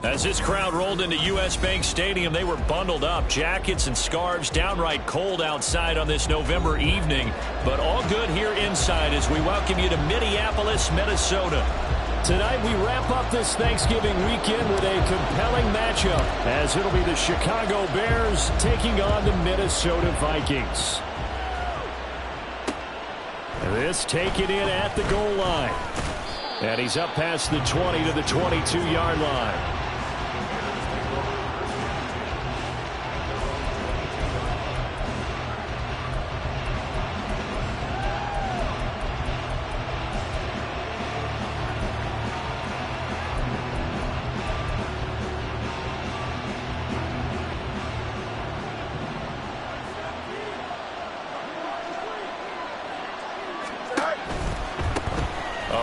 As this crowd rolled into U.S. Bank Stadium, they were bundled up, jackets and scarves, downright cold outside on this November evening. But all good here inside as we welcome you to Minneapolis, Minnesota. Tonight we wrap up this Thanksgiving weekend with a compelling matchup, as it'll be the Chicago Bears taking on the Minnesota Vikings. This taken in at the goal line. And he's up past the 20 to the 22-yard line.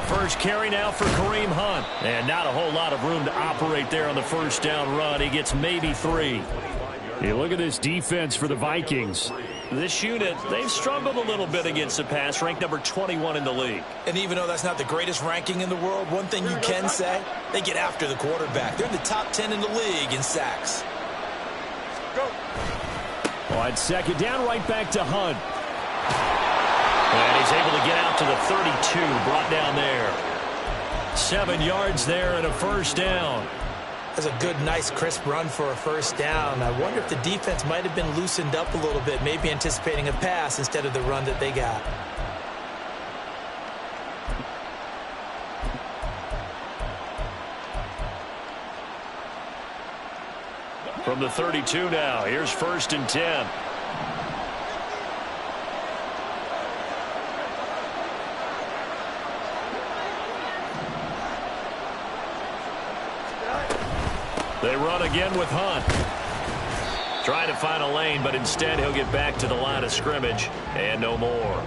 First carry now for Kareem Hunt. And not a whole lot of room to operate there on the first down run. He gets maybe 3. Hey, look at this defense for the Vikings. This unit, they've struggled a little bit against the pass, ranked number 21 in the league. And even though that's not the greatest ranking in the world, one thing you can say, they get after the quarterback. They're in the top 10 in the league in sacks. Go. On second down, right back to Hunt. And he's able to get out to the 32, brought down there. 7 yards there and a first down. That's a good, nice, crisp run for a first down. I wonder if the defense might have been loosened up a little bit, maybe anticipating a pass instead of the run that they got. From the 32 now, here's 1st and 10. They run again with Hunt. Trying to find a lane, but instead he'll get back to the line of scrimmage, and no more.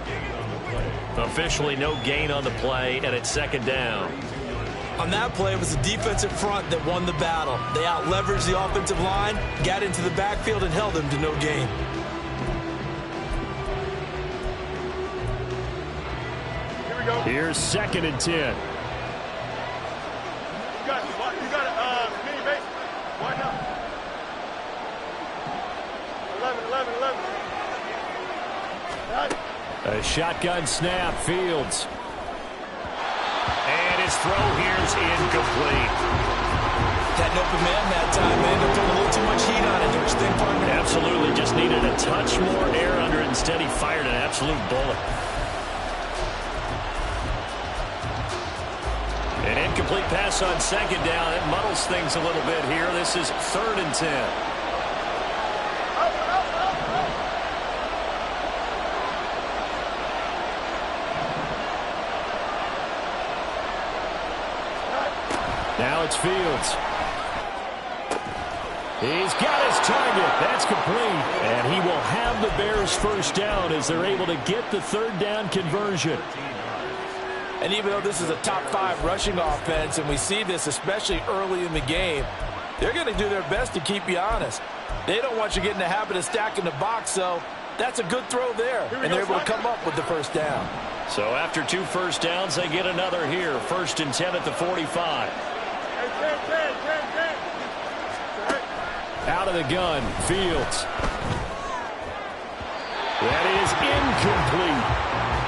Officially no gain on the play, and it's 2nd down. On that play, it was the defensive front that won the battle. They out-leveraged the offensive line, got into the backfield, and held them to no gain. Here we go. Here's 2nd and 10. A shotgun snap, Fields. And his throw here's incomplete. That open man that time, man, they're putting a little too much heat on it, don't you think, partner? Absolutely, just needed a touch more air under it. Instead, he fired an absolute bullet. An incomplete pass on 2nd down. It muddles things a little bit here. This is 3rd and 10. Now it's Fields. He's got his target. That's complete. And he will have the Bears' first down as they're able to get the 3rd down conversion. And even though this is a top 5 rushing offense, and we see this especially early in the game, they're going to do their best to keep you honest. They don't want you getting the habit of stacking the box, so that's a good throw there. And they're able to come up with the first down. So after 2 first downs, they get another here. 1st and 10 at the 45. Out of the gun, Fields. That is incomplete.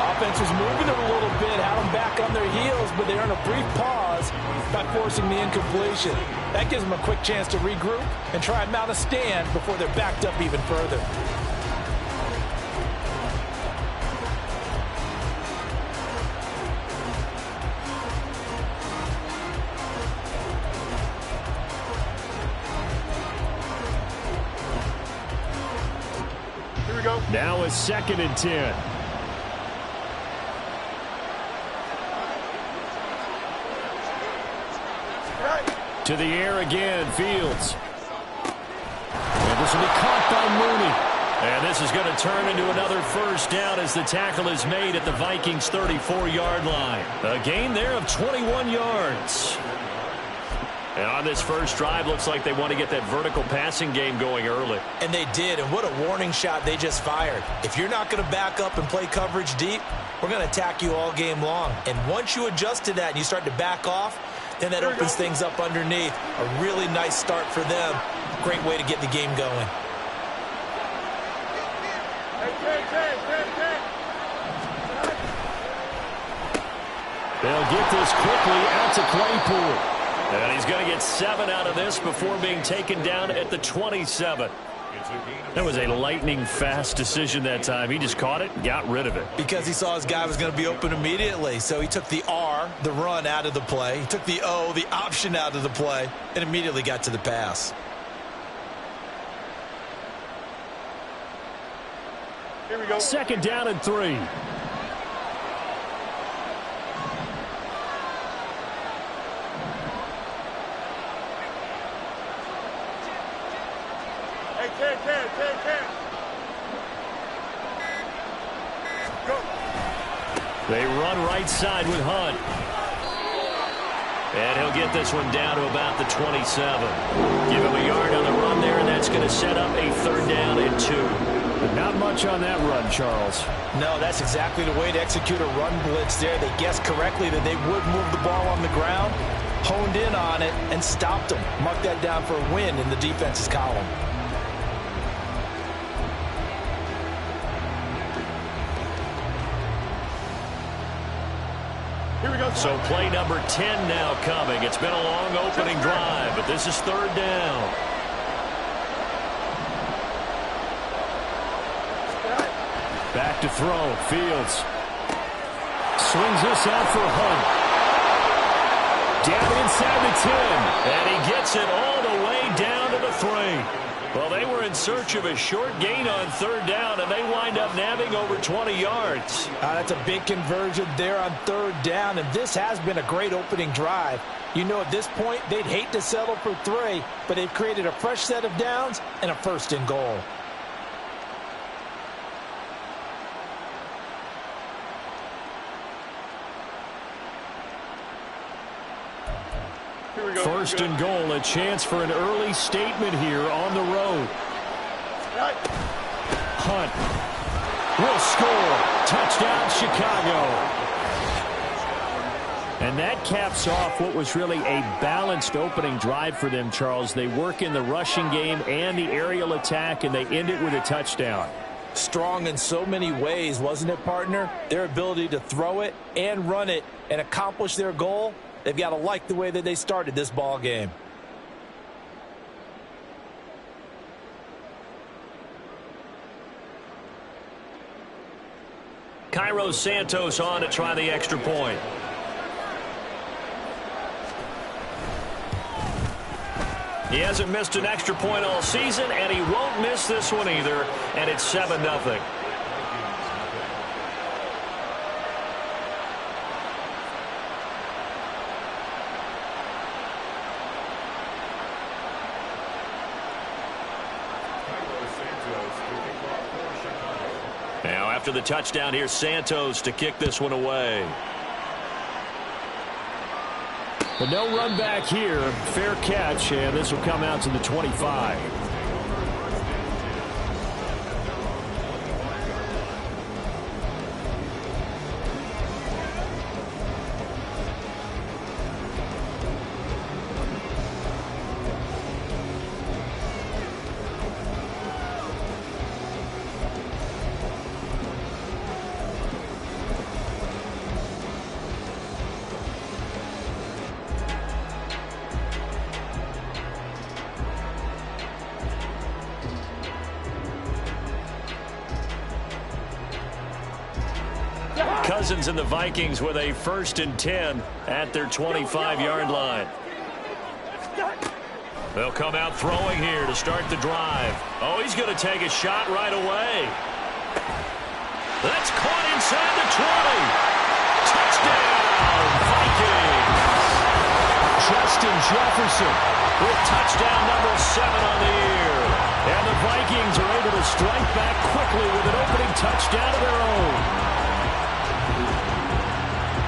Offense was moving it a little bit, had them back on their heels, but they earned a brief pause by forcing the incompletion. That gives them a quick chance to regroup and try and mount a stand before they're backed up even further. Now it's 2nd and 10. To the air again, Fields. And this will be caught by Mooney. And this is going to turn into another first down as the tackle is made at the Vikings' 34-yard line. A gain there of 21 yards. And on this first drive, looks like they want to get that vertical passing game going early. And they did, and what a warning shot they just fired. If you're not going to back up and play coverage deep, we're going to attack you all game long. And once you adjust to that and you start to back off, and that opens things up underneath. A really nice start for them. Great way to get the game going. They'll get this quickly out to Claypool. And he's going to get 7 out of this before being taken down at the 27. That was a lightning-fast decision that time. He just caught it and got rid of it. Because he saw his guy was going to be open immediately. So he took the R, the run, out of the play. He took the O, the option, out of the play, and immediately got to the pass. Here we go. 2nd down and 3. They run right side with Hunt. And he'll get this one down to about the 27. Give him a yard on the run there, and that's going to set up a 3rd down and 2. But not much on that run, Charles. No, that's exactly the way to execute a run blitz there. They guessed correctly that they would move the ball on the ground, honed in on it, and stopped them. Mark that down for a win in the defense's column. So play number 10 now coming. It's been a long opening drive, but this is 3rd down. Back to throw. Fields swings this out for Hunt. Down inside the 10. And he gets it all the way down to the 3. Well, they were in search of a short gain on 3rd down, and they wind up nabbing over 20 yards. That's a big conversion there on 3rd down, and this has been a great opening drive. You know, at this point, they'd hate to settle for 3, but they've created a fresh set of downs and a 1st and goal. First and goal, a chance for an early statement here on the road. Hunt will score. Touchdown, Chicago. And that caps off what was really a balanced opening drive for them, Charles. They work in the rushing game and the aerial attack, and they end it with a touchdown. Strong in so many ways, wasn't it, partner? Their ability to throw it and run it and accomplish their goal. They've got to like the way that they started this ball game. Cairo Santos on to try the extra point. He hasn't missed an extra point all season, and he won't miss this one either, and it's 7-0. Now, after the touchdown, here's Santos to kick this one away. But no run back here. Fair catch, and this will come out to the 25. Cousins and the Vikings with a 1st and 10 at their 25-yard line. They'll come out throwing here to start the drive. Oh, he's going to take a shot right away. That's caught inside the 20. Touchdown, Vikings. Justin Jefferson with touchdown number 7 on the year. And the Vikings are able to strike back quickly with an opening touchdown of their own.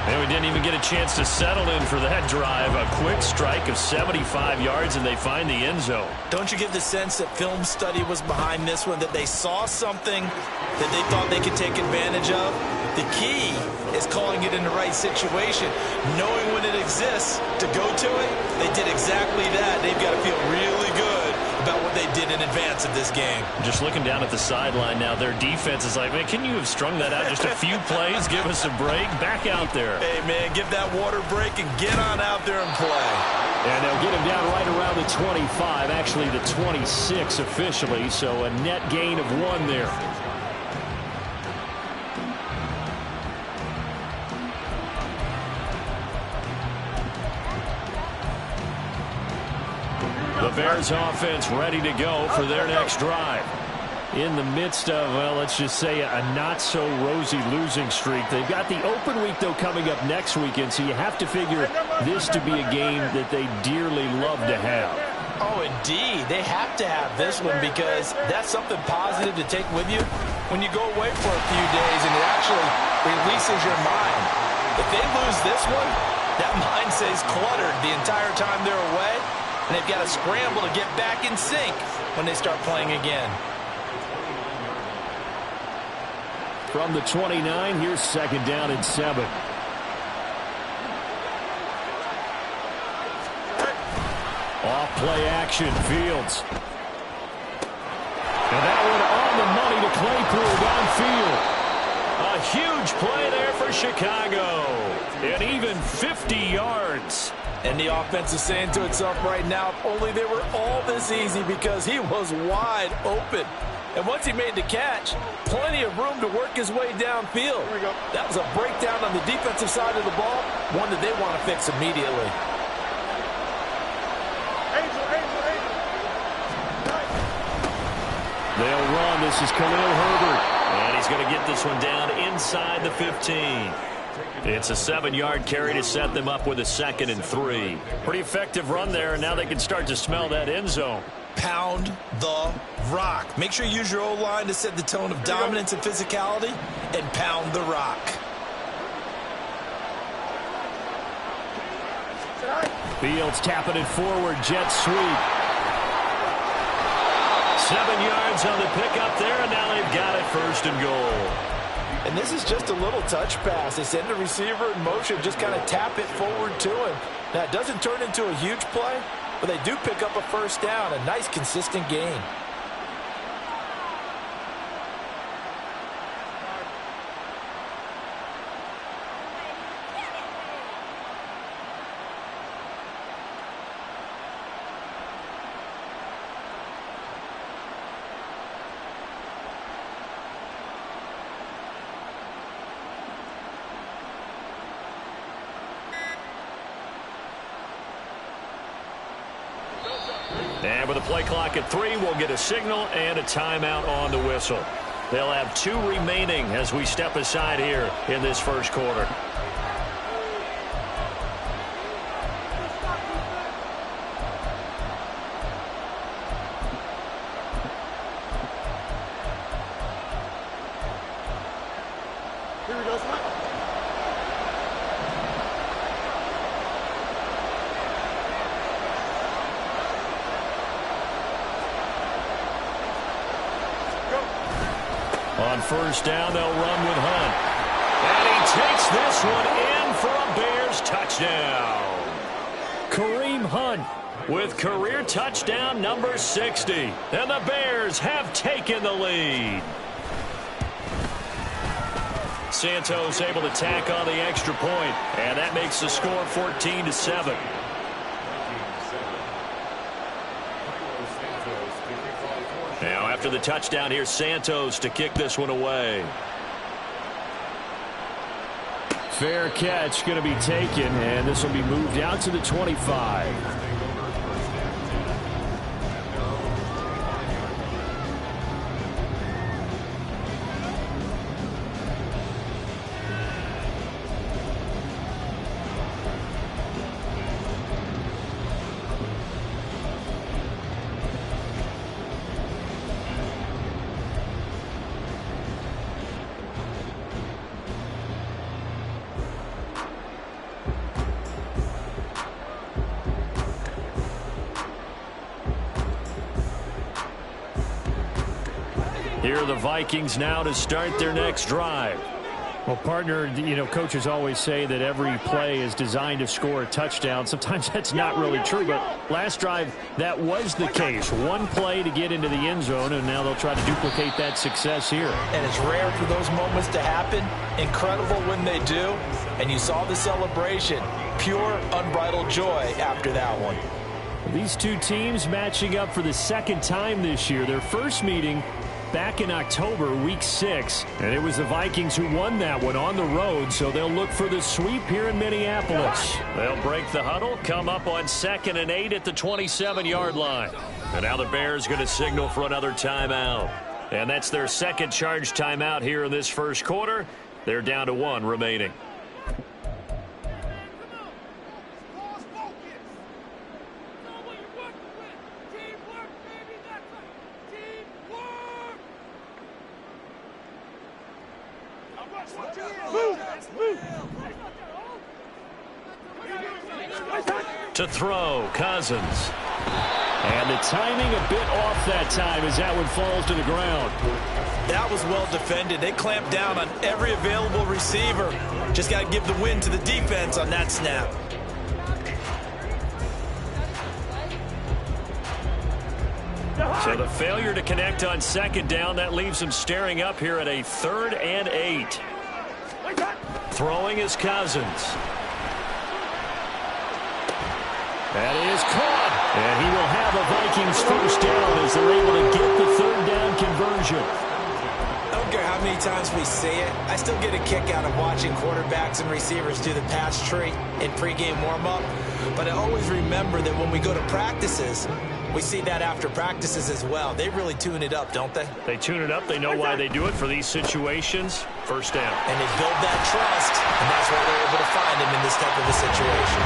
And we didn't even get a chance to settle in for that drive. A quick strike of 75 yards, and they find the end zone. Don't you get the sense that film study was behind this one, that they saw something that they thought they could take advantage of? The key is calling it in the right situation. Knowing when it exists to go to it, they did exactly that. They've got to feel really good about what they did in advance of this game. Just looking down at the sideline now, their defense is like, man, can you have strung that out just a few plays? Give us a break. Back out there. Hey, man, give that water break and get on out there and play. And they'll get him down right around the 25, actually the 26 officially, so a net gain of 1 there. The Bears offense ready to go for their next drive. In the midst of, well, let's just say a not-so-rosy losing streak. They've got the open week, though, coming up next weekend, so you have to figure this to be a game that they dearly love to have. Oh, indeed. They have to have this one because that's something positive to take with you when you go away for a few days, and it actually releases your mind. If they lose this one, that mind stays cluttered the entire time they're away, and they've got to scramble to get back in sync when they start playing again. From the 29, here's 2nd down and 7. Off play action, Fields. And that one on the money to Claypool downfield. A huge play there for Chicago. And even 50 yards. And the offense is saying to itself right now, if only they were all this easy, because he was wide open. And once he made the catch, plenty of room to work his way downfield. That was a breakdown on the defensive side of the ball, one that they want to fix immediately. They'll run. This is Khalil Herbert. And he's going to get this one down inside the 15. It's a 7-yard carry to set them up with a 2nd and 3. Pretty effective run there, and now they can start to smell that end zone. Pound the rock. Make sure you use your O-line to set the tone of dominance and physicality, and pound the rock. Fields tapping it forward, jet sweep. 7 yards on the pickup there, and now they've got it 1st and goal. And this is just a little touch pass. They send the receiver in motion, just kind of tap it forward to him. Now, it doesn't turn into a huge play, but they do pick up a 1st down, a nice, consistent gain. And with a play clock at 3, we'll get a signal and a timeout on the whistle. They'll have 2 remaining as we step aside here in this 1st quarter. Here we go, Smith. On 1st down, they'll run with Hunt. And he takes this one in for a Bears touchdown. Kareem Hunt with career touchdown number 60. And the Bears have taken the lead. Santos able to tack on the extra point, and that makes the score 14-7. Now after the touchdown, here's Santos to kick this one away. Fair catch going to be taken, and this will be moved out to the 25. Here are the Vikings now to start their next drive. Well, partner, coaches always say that every play is designed to score a touchdown. Sometimes that's not really true, but last drive, that was the case. One play to get into the end zone, and now they'll try to duplicate that success here. And it's rare for those moments to happen. Incredible when they do. And you saw the celebration. Pure, unbridled joy after that one. These two teams matching up for the second time this year. Their first meeting back in October, week 6, and it was the Vikings who won that one on the road, so they'll look for the sweep here in Minneapolis. They'll break the huddle, come up on 2nd and 8 at the 27-yard line. And now the Bears going to signal for another timeout. And that's their second charge timeout here in this first quarter. They're down to 1 remaining. To throw, Cousins. And the timing a bit off that time as that one falls to the ground. That was well defended. They clamped down on every available receiver. Just got to give the win to the defense on that snap. So the failure to connect on 2nd down, that leaves him staring up here at a 3rd and 8. Throwing is Cousins. That is caught. And he will have a Vikings first down as they're able to get the 3rd down conversion. I don't care how many times we see it. I still get a kick out of watching quarterbacks and receivers do the pass tree in pregame warm-up. But I always remember that when we go to practices, we see that after practices as well. They really tune it up, don't they? They tune it up. They know why they do it for these situations. First down. And they build that trust, and that's why they're able to find him in this type of a situation.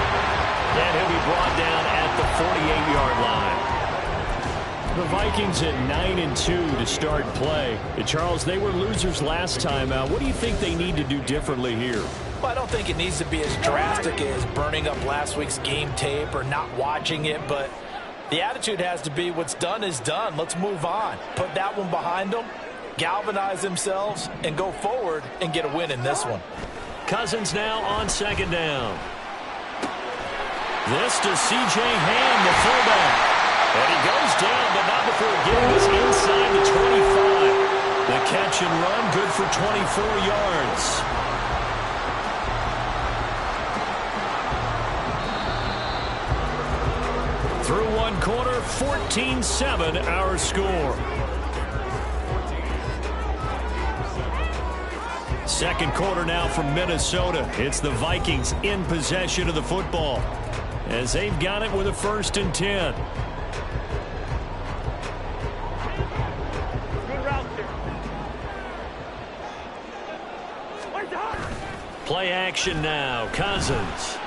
And he'll be brought down at the 48-yard line. The Vikings at 9-2 to start play. And Charles, they were losers last time out. What do you think they need to do differently here? Well, I don't think it needs to be as drastic as burning up last week's game tape or not watching it, but the attitude has to be what's done is done. Let's move on. Put that one behind them, galvanize themselves, and go forward and get a win in this one. Cousins now on 2nd down. This to C.J. Ham, the fullback. And he goes down, but not before getting us inside the 25. The catch and run, good for 24 yards. Through one quarter, 14-7 our score. Second quarter now from Minnesota. It's the Vikings in possession of the football as they've got it with a 1st and 10. Play action now. Cousins.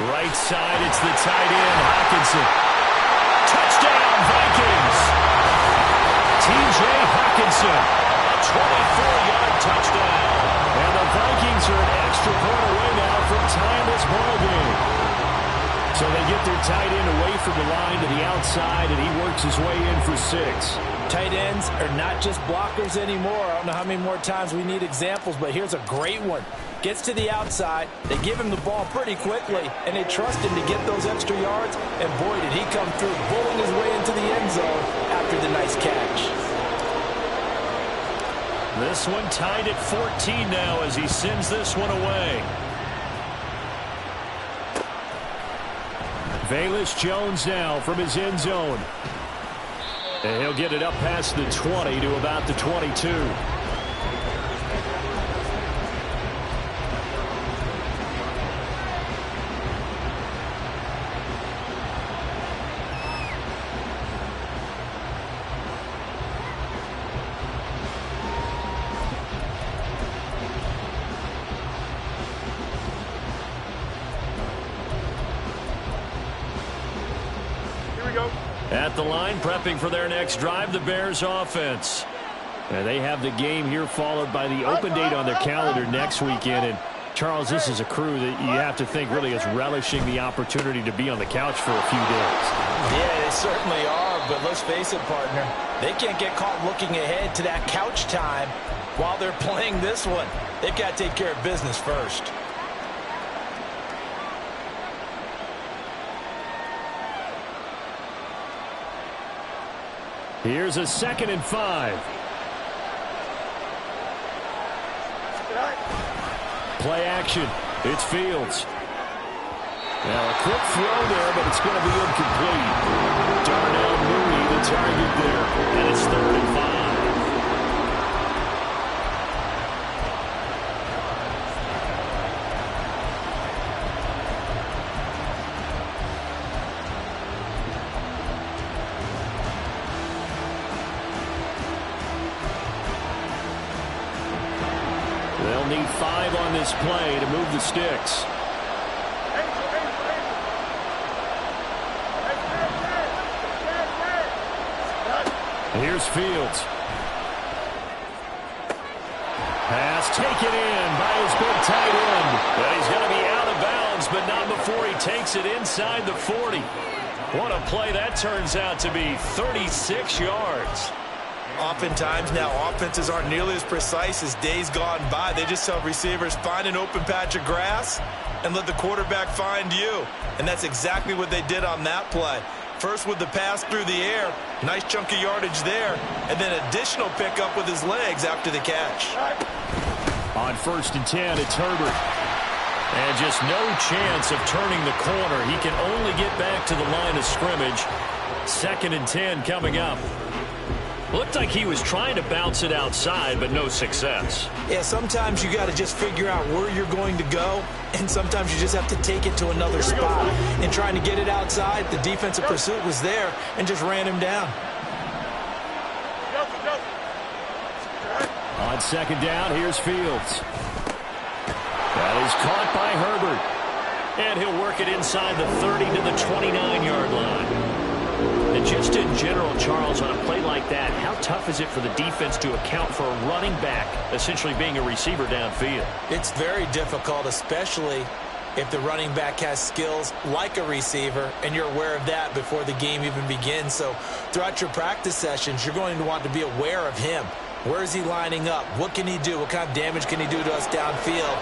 Right side, it's the tight end, Hockenson. Touchdown, Vikings! T.J. Hockenson, a 24-yard touchdown. And the Vikings are an extra point away now from tying this ball game. So they get their tight end away from the line to the outside, and he works his way in for 6. Tight ends are not just blockers anymore. I don't know how many more times we need examples, but here's a great one. Gets to the outside, they give him the ball pretty quickly, and they trust him to get those extra yards, and boy, did he come through, bowling his way into the end zone after the nice catch. This one tied at 14 now as he sends this one away. Velus Jones now from his end zone. And he'll get it up past the 20 to about the 22. At the line, prepping for their next drive, the Bears offense. And they have the game here followed by the open date on their calendar next weekend. And Charles, this is a crew that you have to think really is relishing the opportunity to be on the couch for a few days. Yeah, they certainly are, but let's face it, partner. They can't get caught looking ahead to that couch time while they're playing this one, they've got to take care of business first. Here's a 2nd and 5. Play action. It's Fields. Now a quick throw there, but it's going to be incomplete. Darnell Mooney, the target there. And it's 3rd and 5. They'll need 5 on this play to move the sticks. Here's Fields. Pass taken in by his big tight end. But he's going to be out of bounds, but not before he takes it inside the 40. What a play that turns out to be, 36 yards. Oftentimes now offenses aren't nearly as precise as days gone by. They just tell receivers, find an open patch of grass and let the quarterback find you. And that's exactly what they did on that play. First with the pass through the air, nice chunk of yardage there, and then additional pickup with his legs after the catch. On 1st and 10, it's Herbert. And just no chance of turning the corner. He can only get back to the line of scrimmage. 2nd and 10 coming up. Looked like he was trying to bounce it outside, but no success. Yeah, sometimes you got to just figure out where you're going to go, and sometimes you just have to take it to another spot. And trying to get it outside, the defensive pursuit was there and just ran him down. On 2nd down, here's Fields. That is caught by Herbert. And he'll work it inside the 30 to the 29-yard line. And just in general, Charles, on a play like that, how tough is it for the defense to account for a running back essentially being a receiver downfield? It's very difficult, especially if the running back has skills like a receiver, and you're aware of that before the game even begins. So throughout your practice sessions, you're going to want to be aware of him. Where is he lining up? What can he do? What kind of damage can he do to us downfield?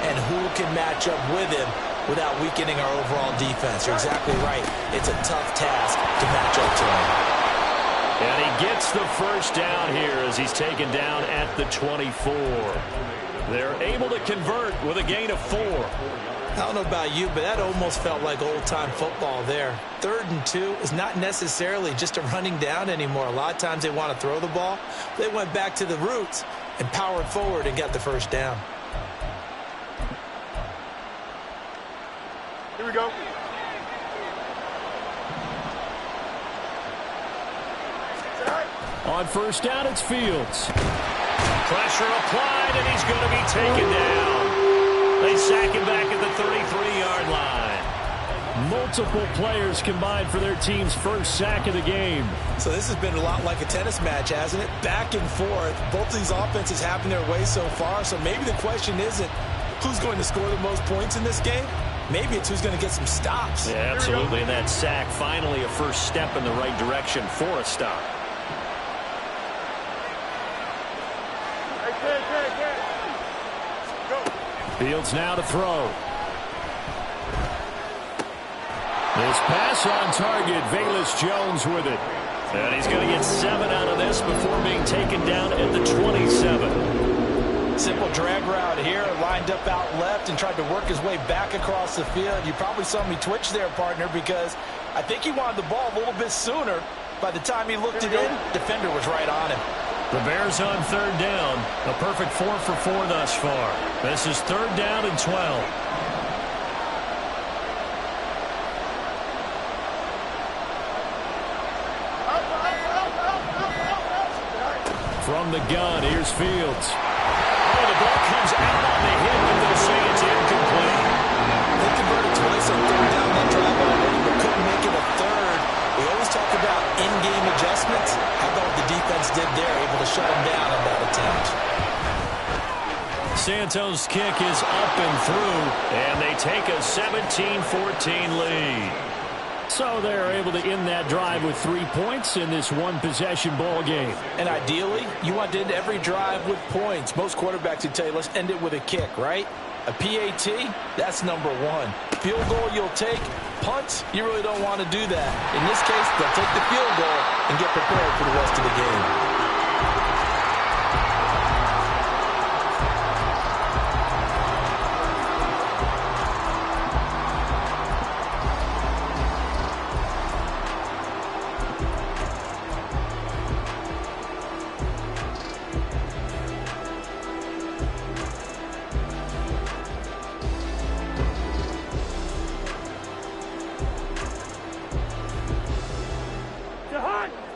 And who can match up with him without weakening our overall defense? You're exactly right. It's a tough task to match up to him. And he gets the 1st down here as he's taken down at the 24. They're able to convert with a gain of 4. I don't know about you, but that almost felt like old-time football there. 3rd and 2 is not necessarily just a running down anymore. A lot of times they want to throw the ball. They went back to the roots and powered forward and got the 1st down. Here we go. On 1st down, it's Fields. Pressure applied, and he's going to be taken down. They sack him back at the 33-yard line. Multiple players combined for their team's 1st sack of the game. So this has been a lot like a tennis match, hasn't it? Back and forth. Both of these offenses having their way so far. So maybe the question isn't who's going to score the most points in this game. Maybe it's who's going to get some stops. Yeah, absolutely. And that sack, finally a first step in the right direction for a stop. Fields now to throw. This pass on target. Velus Jones with it. And he's going to get 7 out of this before being taken down at the 27. Simple drag route here, lined up out left and tried to work his way back across the field. You probably saw me twitch there, partner, because I think he wanted the ball a little bit sooner. By the time he looked it in, defender was right on him. The Bears on 3rd down. A perfect 4 for 4 thus far. This is 3rd down and 12. From the gun, here's Fields. Oh, the ball comes out on the hit, but they'll say it's incomplete. They converted twice on 3rd down that drive already, but couldn't make it a 3rd. We always talk about in-game adjustments. How about what the defense did there, able to shut them down on that attempt. Santos' kick is up and through, and they take a 17-14 lead. So they're able to end that drive with 3 points in this one-possession ball game. And ideally, you want to end every drive with points. Most quarterbacks would tell you, let's end it with a kick, right? A PAT, that's number one. Field goal you'll take. Punts, you really don't want to do that. In this case, they'll take the field goal and get prepared for the rest of the game.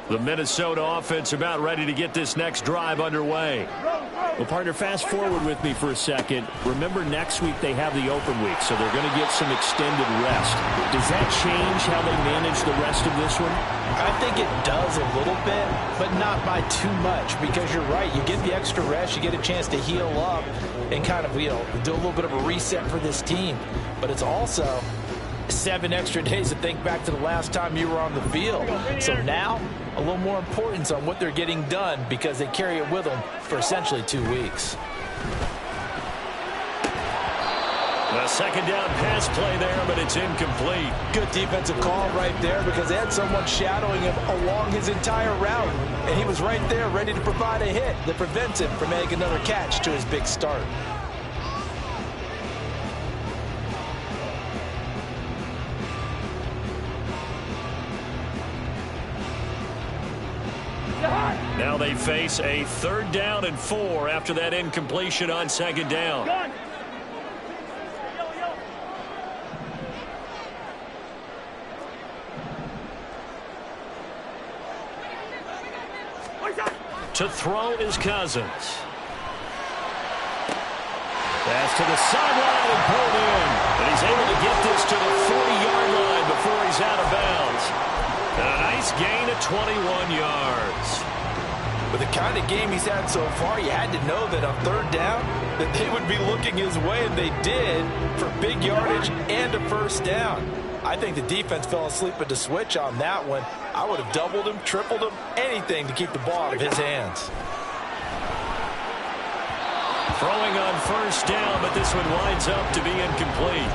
The Minnesota offense about ready to get this next drive underway. Well, partner, fast forward with me for a second. Remember, next week they have the open week, so they're going to get some extended rest. Does that change how they manage the rest of this one? I think it does a little bit, but not by too much, because you're right. You get the extra rest, you get a chance to heal up and kind of, do a little bit of a reset for this team. But it's also 7 extra days to think back to the last time you were on the field. So now, a little more importance on what they're getting done because they carry it with them for essentially 2 weeks. A second down pass play there, but it's incomplete. Good defensive call right there because they had someone shadowing him along his entire route. And he was right there ready to provide a hit that prevents him from making another catch to his big start. Now they face a 3rd down and 4 after that incompletion on 2nd down. To throw is Cousins. Pass to the sideline and pulled in. And he's able to get this to the 40-yard line before he's out of bounds. And a nice gain of 21 yards. With the kind of game he's had so far, you had to know that on 3rd down that they would be looking his way, and they did, for big yardage and a 1st down. I think the defense fell asleep at the switch on that one. I would have doubled him, tripled him, anything to keep the ball out of his hands. Throwing on 1st down, but this one winds up to be incomplete.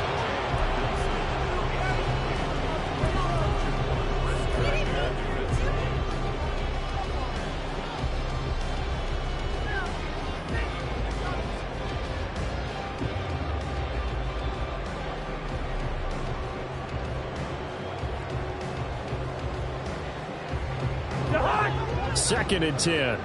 Second and 10.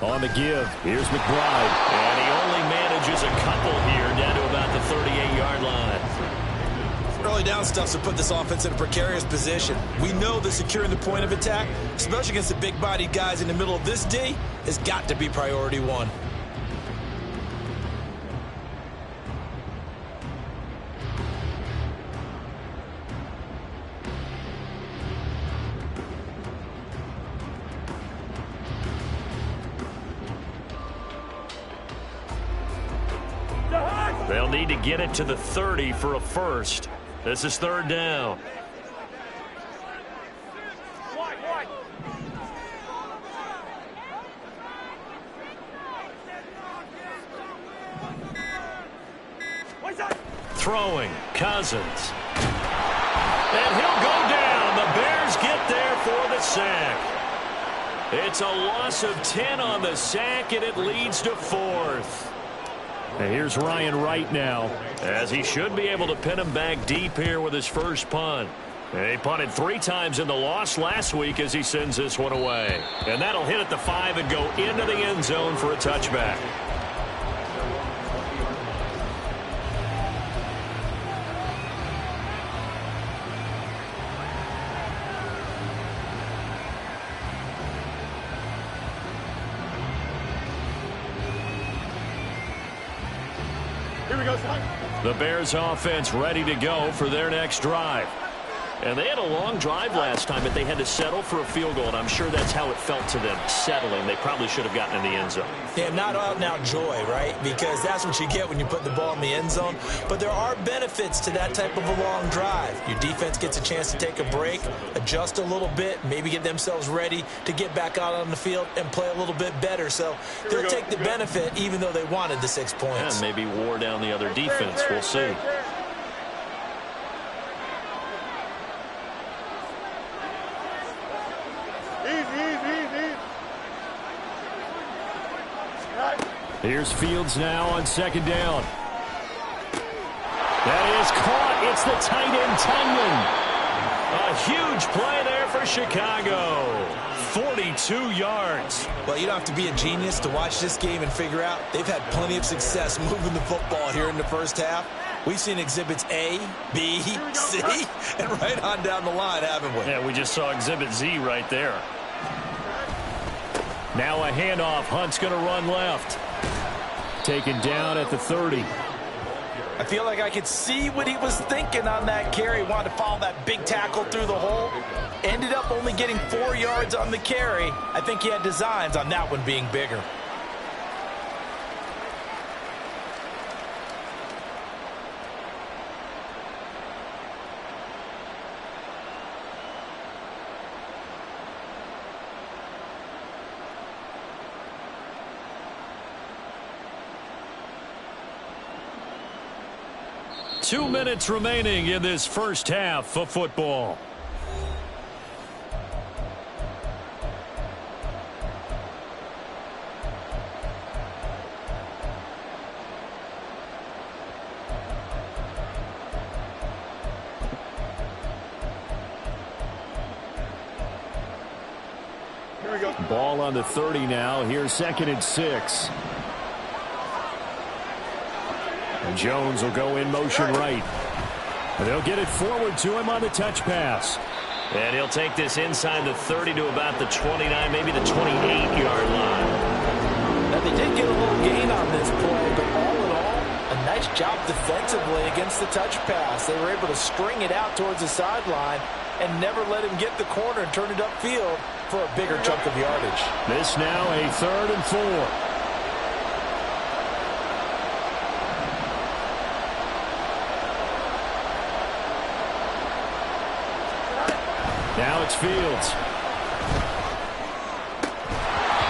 On the give, here's McBride. And he only manages a couple here down to about the 38-yard line. Early down stuff to put this offense in a precarious position. We know that securing the point of attack, especially against the big-bodied guys in the middle of this D, has got to be priority one. They'll need to get it to the 30 for a first. This is 3rd down. Throwing, Cousins. And he'll go down. The Bears get there for the sack. It's a loss of 10 on the sack, and it leads to 4th. And here's Ryan Wright now, as he should be able to pin him back deep here with his first punt. He punted 3 times in the loss last week as he sends this one away. And that'll hit at the 5 and go into the end zone for a touchback. Here we go, son. The Bears offense ready to go for their next drive. And they had a long drive last time, but they had to settle for a field goal, and I'm sure that's how it felt to them, settling. They probably should have gotten in the end zone. Yeah, not out-and-out joy, right? Because that's what you get when you put the ball in the end zone. But there are benefits to that type of a long drive. Your defense gets a chance to take a break, adjust a little bit, maybe get themselves ready to get back out on the field and play a little bit better. So they'll take the benefit even though they wanted the 6 points. And maybe wore down the other defense. We'll see. Here's Fields now on second down. That is caught. It's the tight end, Tunyon. A huge play there for Chicago. 42 yards. Well, you don't have to be a genius to watch this game and figure out they've had plenty of success moving the football here in the first half. We've seen exhibits A, B, C, and right on down the line, haven't we? Yeah, we just saw exhibit Z right there. Now a handoff. Hunt's going to run left. Taken down at the 30. I feel like I could see what he was thinking on that carry. Wanted to follow that big tackle through the hole. Ended up only getting 4 yards on the carry. I think he had designs on that one being bigger. Two minutes remaining in this first half of football. Here we go. Ball on the 30 now. Here's 2nd and 6. And Jones will go in motion right. And they'll get it forward to him on the touch pass. And he'll take this inside the 30 to about the 29, maybe the 28-yard line. Now, they did get a little gain on this play, but all in all, a nice job defensively against the touch pass. They were able to string it out towards the sideline and never let him get the corner and turn it upfield for a bigger chunk of yardage. This now a 3rd and 4. Now it's Fields.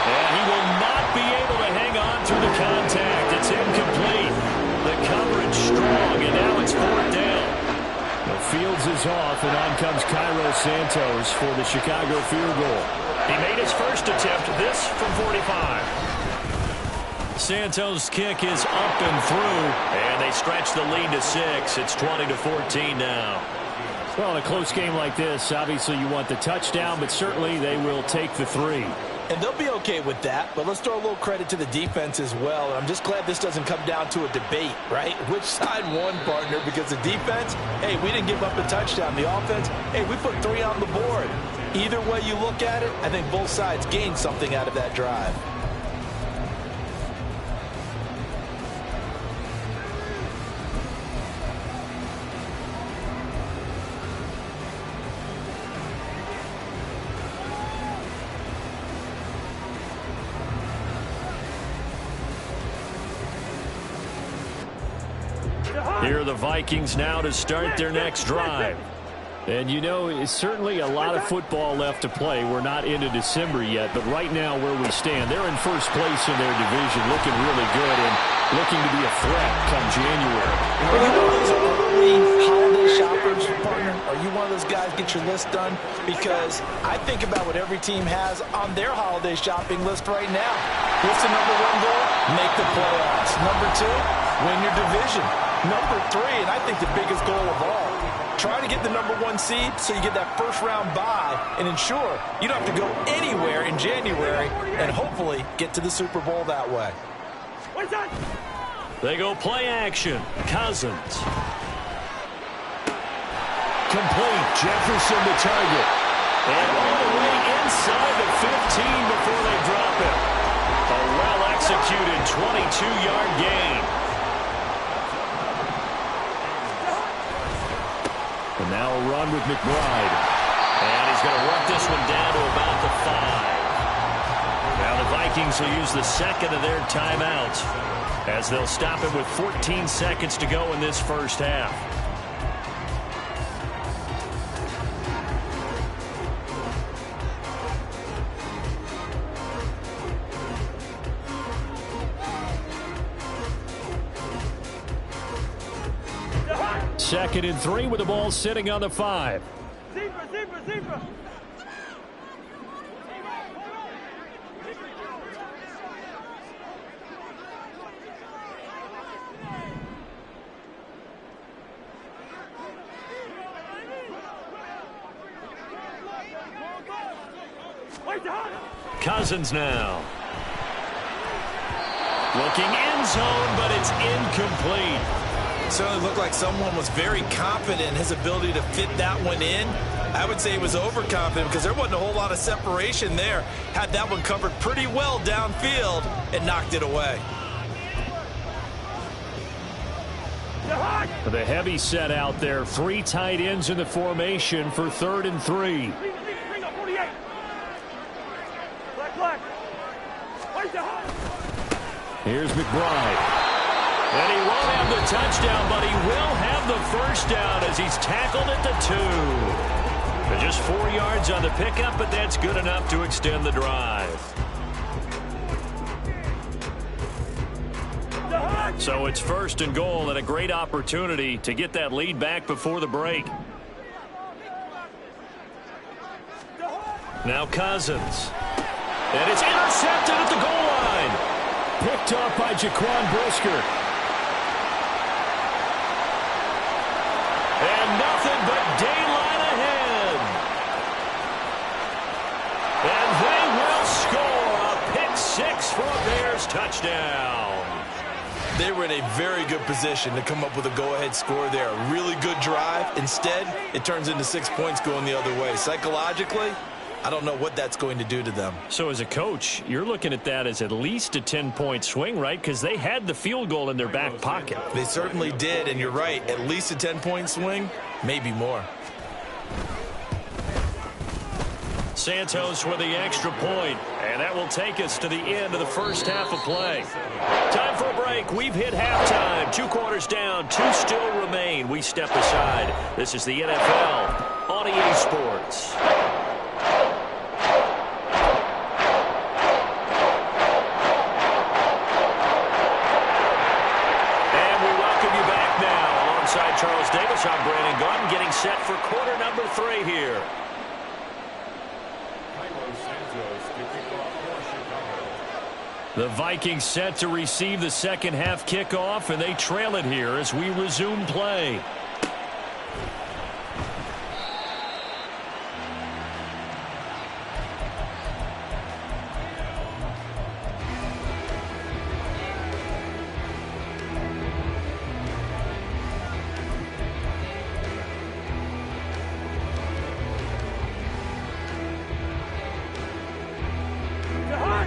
And he will not be able to hang on through the contact. It's incomplete. The coverage strong, and now it's 4th down. Well, Fields is off, and on comes Cairo Santos for the Chicago field goal. He made his first attempt, this from 45. Santos' kick is up and through, and they stretch the lead to 6. It's 20-14 now. Well, in a close game like this, obviously you want the touchdown, but certainly they will take the 3. And they'll be okay with that, but let's throw a little credit to the defense as well. And I'm just glad this doesn't come down to a debate, right? Which side won, partner? Because the defense, hey, we didn't give up a touchdown. The offense, hey, we put 3 on the board. Either way you look at it, I think both sides gained something out of that drive. Here are the Vikings now to start their next drive. And, you know, it's certainly a lot of football left to play. We're not into December yet, but right now where we stand, they're in first place in their division, looking really good and looking to be a threat come January. Are you one of those early holiday shoppers, partner? Are you one of those guys get your list done? Because I think about what every team has on their holiday shopping list right now. What's the number 1 goal? Make the playoffs. Number 2, win your division. Number 3, and I think the biggest goal of all, try to get the number 1 seed so you get that first-round bye and ensure you don't have to go anywhere in January and hopefully get to the Super Bowl that way. They go play action. Cousins. Complete. Jefferson the target. And all the way inside the 15 before they drop it. A well-executed 22-yard gain. And now a run with McBride. And he's going to work this one down to about the 5. Now the Vikings will use the second of their timeouts as they'll stop it with 14 seconds to go in this first half. Second and 3 with the ball sitting on the 5. Zebra, zebra, zebra. Cousins now. Looking end zone, but it's incomplete. It certainly looked like someone was very confident in his ability to fit that one in. I would say he was overconfident because there wasn't a whole lot of separation there. Had that one covered pretty well downfield and knocked it away. The heavy set out there. 3 tight ends in the formation for 3rd and 3. Here's McBride. And he won't have the touchdown, but he will have the first down as he's tackled at the 2. Just 4 yards on the pickup, but that's good enough to extend the drive. So it's 1st and goal and a great opportunity to get that lead back before the break. Now Cousins. And it's intercepted at the goal line. Picked up by Jaquan Brisker. And nothing but daylight ahead. And they will score a pick 6 for a Bears touchdown. They were in a very good position to come up with a go-ahead score there. A really good drive. Instead, it turns into 6 points going the other way. Psychologically, I don't know what that's going to do to them. So as a coach, you're looking at that as at least a 10-point swing, right? Because they had the field goal in their back pocket. They certainly did, and you're right. At least a 10-point swing, maybe more. Santos with the extra point, and that will take us to the end of the first half of play. Time for a break. We've hit halftime. 2 quarters down, 2 still remain. We step aside. This is the NFL on EA Sports. Charles Davis, I'm Brandon Gaudin, getting set for quarter number 3 here. The Vikings set to receive the second half kickoff, and they trail it here as we resume play.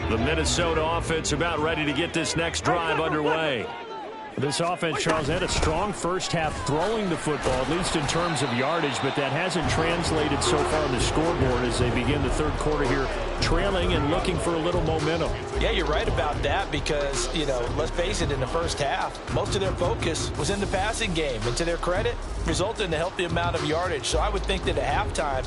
The Minnesota offense about ready to get this next drive underway. This offense, Charles, had a strong first half throwing the football, at least in terms of yardage, but that hasn't translated so far on the scoreboard as they begin the third quarter here, trailing and looking for a little momentum. Yeah, you're right about that because, you know, let's face it, in the first half, most of their focus was in the passing game. And to their credit, resulted in a healthy amount of yardage. So I would think that at halftime,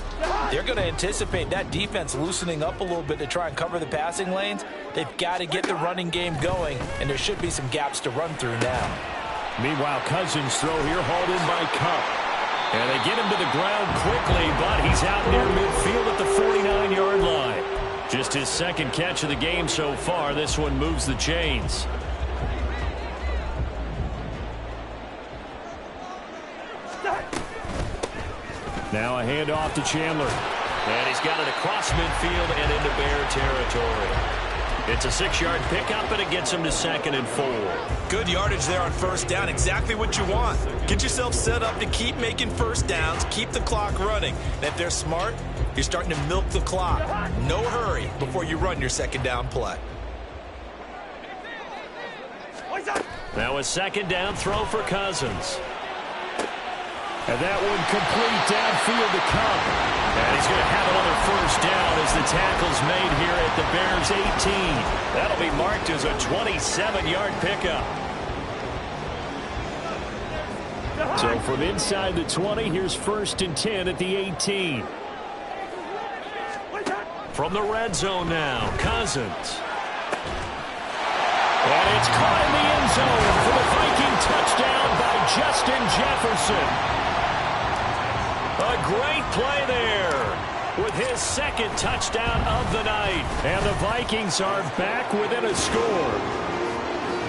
they're going to anticipate that defense loosening up a little bit to try and cover the passing lanes. They've got to get the running game going, and there should be some gaps to run through now. Meanwhile, Cousins' throw here hauled in by Kupp. And they get him to the ground quickly, but he's out near midfield at the 49-yard line. Just his second catch of the game so far. This one moves the chains. Now a handoff to Chandler. And he's got it across midfield and into Bear territory. It's a 6-yard pickup, and it gets him to 2nd and 4. Good yardage there on first down. Exactly what you want. Get yourself set up to keep making first downs, keep the clock running. And if they're smart, you're starting to milk the clock. No hurry before you run your second down play. Now a second down throw for Cousins. And that one complete downfield to Kupp. And he's going to have another first down as the tackle's made here at the Bears 18. That'll be marked as a 27-yard pickup. So from inside the 20, here's 1st and 10 at the 18. From the red zone now, Cousins. And it's caught in the end zone for the Viking touchdown by Justin Jefferson. A great play there with his 2nd touchdown of the night. And the Vikings are back within a score.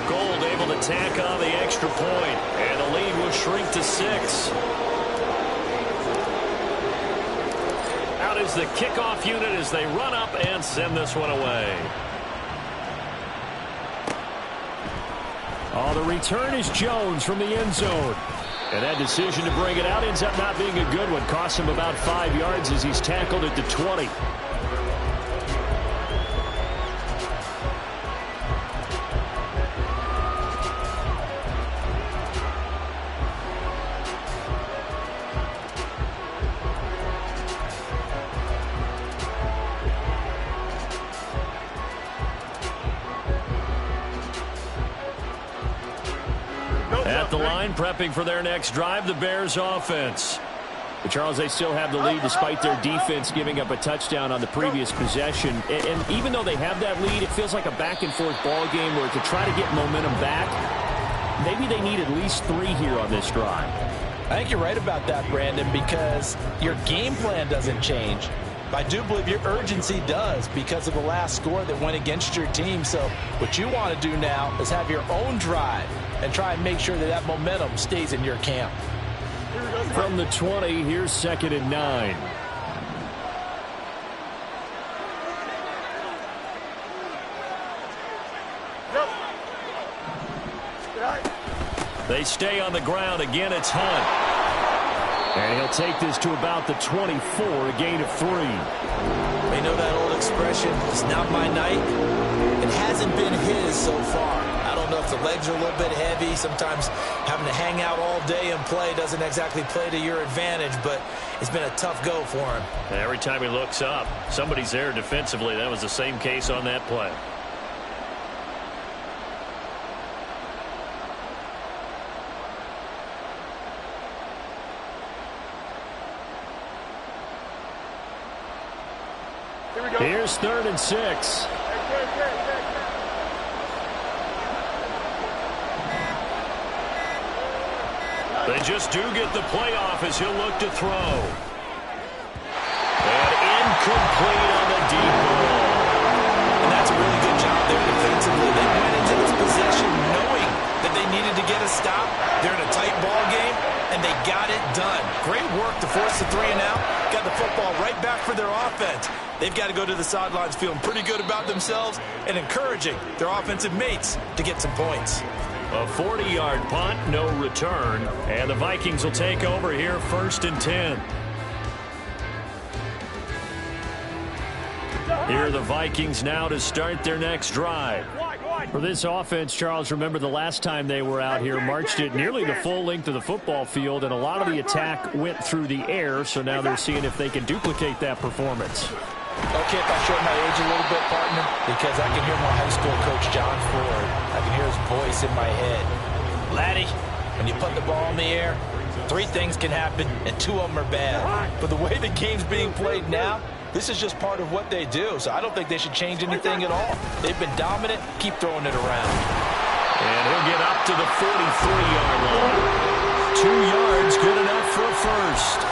Gold able to tack on the extra point, and the lead will shrink to 6. Out is the kickoff unit as they run up and send this one away. Oh, the return is Jones from the end zone. And that decision to bring it out ends up not being a good one. Costs him about 5 yards as he's tackled at the 20. At the line, prepping for their next drive, the Bears offense. But Charles, they still have the lead despite their defense giving up a touchdown on the previous possession. And even though they have that lead, it feels like a back-and-forth ball game where to try to get momentum back, maybe they need at least 3 here on this drive. I think you're right about that, Brandon, because your game plan doesn't change. I do believe your urgency does because of the last score that went against your team. So what you want to do now is have your own drive and try and make sure that that momentum stays in your camp. From the 20, here's 2nd and 9. They stay on the ground. Again, it's Hunt. And he'll take this to about the 24, a gain of 3. They know that old expression, it's not my night. It hasn't been his so far. I don't know if the legs are a little bit heavy. Sometimes having to hang out all day and play doesn't exactly play to your advantage, but it's been a tough go for him. And every time he looks up, somebody's there defensively. That was the same case on that play. Here's 3rd and 6. They just do get the playoff as he'll look to throw. And incomplete on the deep ball. And that's a really good job there defensively. They went into this possession knowing that they needed to get a stop. They're in a tight ball game, and they got it done. Great work to force the 3 and out. Got the football right back for their offense. They've got to go to the sidelines feeling pretty good about themselves and encouraging their offensive mates to get some points. A 40-yard punt, no return. And the Vikings will take over here, 1st and 10. Here are the Vikings now to start their next drive. For this offense, Charles, remember the last time they were out here, marched it nearly the full length of the football field, and a lot of the attack went through the air, so now they're seeing if they can duplicate that performance. Okay, if I show my age a little bit, partner, because I can hear my high school coach, John Ford. I can hear his voice in my head. Laddie, when you put the ball in the air, 3 things can happen, and 2 of them are bad. But the way the game's being played now, this is just part of what they do, so I don't think they should change anything at all. They've been dominant. Keep throwing it around. And he'll get up to the 43-yard line. 2 yards, good enough for a first.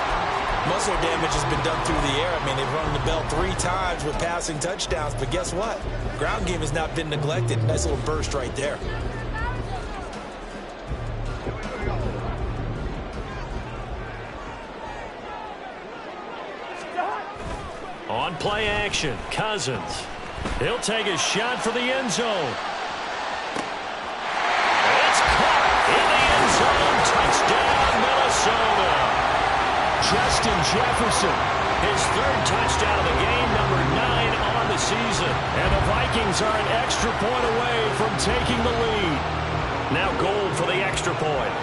Muscle damage has been done through the air. I mean, they've rung the bell 3 times with passing touchdowns, but guess what? Ground game has not been neglected. Nice little burst right there. On play action, Cousins. He'll take a shot for the end zone. It's caught in the end zone. Touchdown, Minnesota. Justin Jefferson, his 3rd touchdown of the game, number 9 on the season. And the Vikings are an extra point away from taking the lead. Now Gold for the extra point.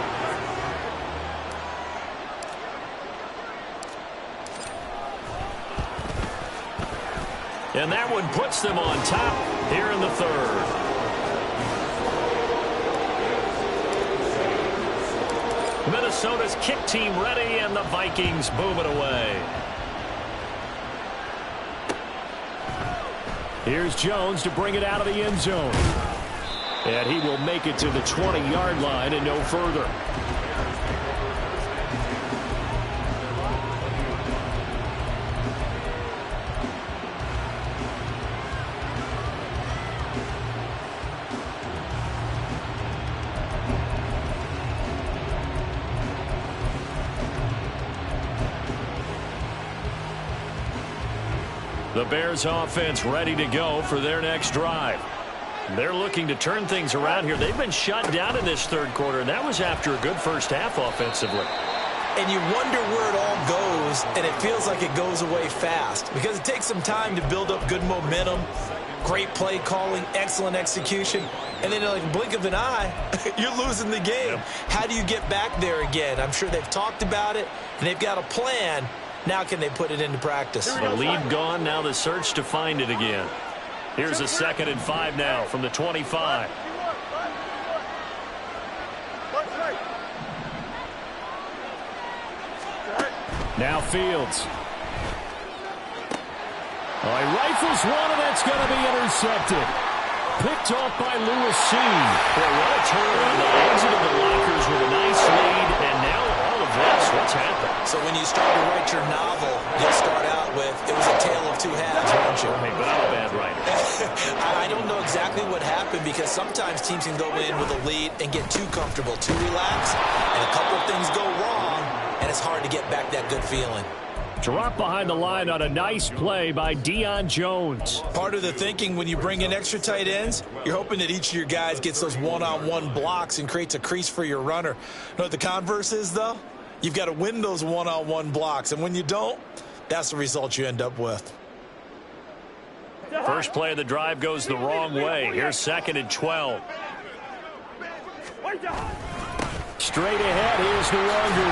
And that one puts them on top here in the third. Minnesota's kick team ready, and the Vikings boom it away. Here's Jones to bring it out of the end zone. And he will make it to the 20-yard line and no further. The Bears offense ready to go for their next drive. They're looking to turn things around here. They've been shut down in this third quarter, and that was after a good first half offensively. And you wonder where it all goes, and it feels like it goes away fast because it takes some time to build up good momentum, great play calling, excellent execution, and then like a blink of an eye, you're losing the game. Yep. How do you get back there again? I'm sure they've talked about it, and they've got a plan. Now can they put it into practice? The lead gone, now the search to find it again. Here's a 2nd and 5 now from the 25. Now Fields. Oh, he rifles one, and that's going to be intercepted. Picked off by Lewis Cine. Boy, what a turn. The exit of the lockers with a nice lead, and now all of this. What's happened? So when you start to write your novel, you'll start out with, it was a tale of two halves, won't you? Hey, but I'm a bad writer. I don't know exactly what happened because sometimes teams can go in with a lead and get too comfortable, too relaxed, and a couple of things go wrong, and it's hard to get back that good feeling. Drop behind the line on a nice play by Deion Jones. Part of the thinking when you bring in extra tight ends, you're hoping that each of your guys gets those one-on-one blocks and creates a crease for your runner. You know what the converse is, though? You've got to win those one-on-one blocks, and when you don't, that's the result you end up with. First play of the drive goes the wrong way. Here's 2nd and 12. Straight ahead, here's Nwangu.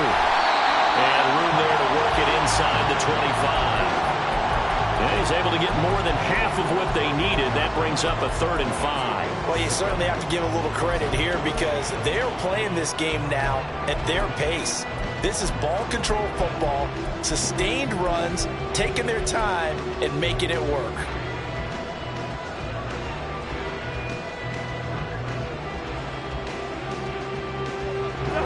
And room there to work it inside the 25. And he's able to get more than half of what they needed. That brings up a 3rd and 5. Well, you certainly have to give a little credit here because they're playing this game now at their pace. This is ball control football, sustained runs, taking their time, and making it work.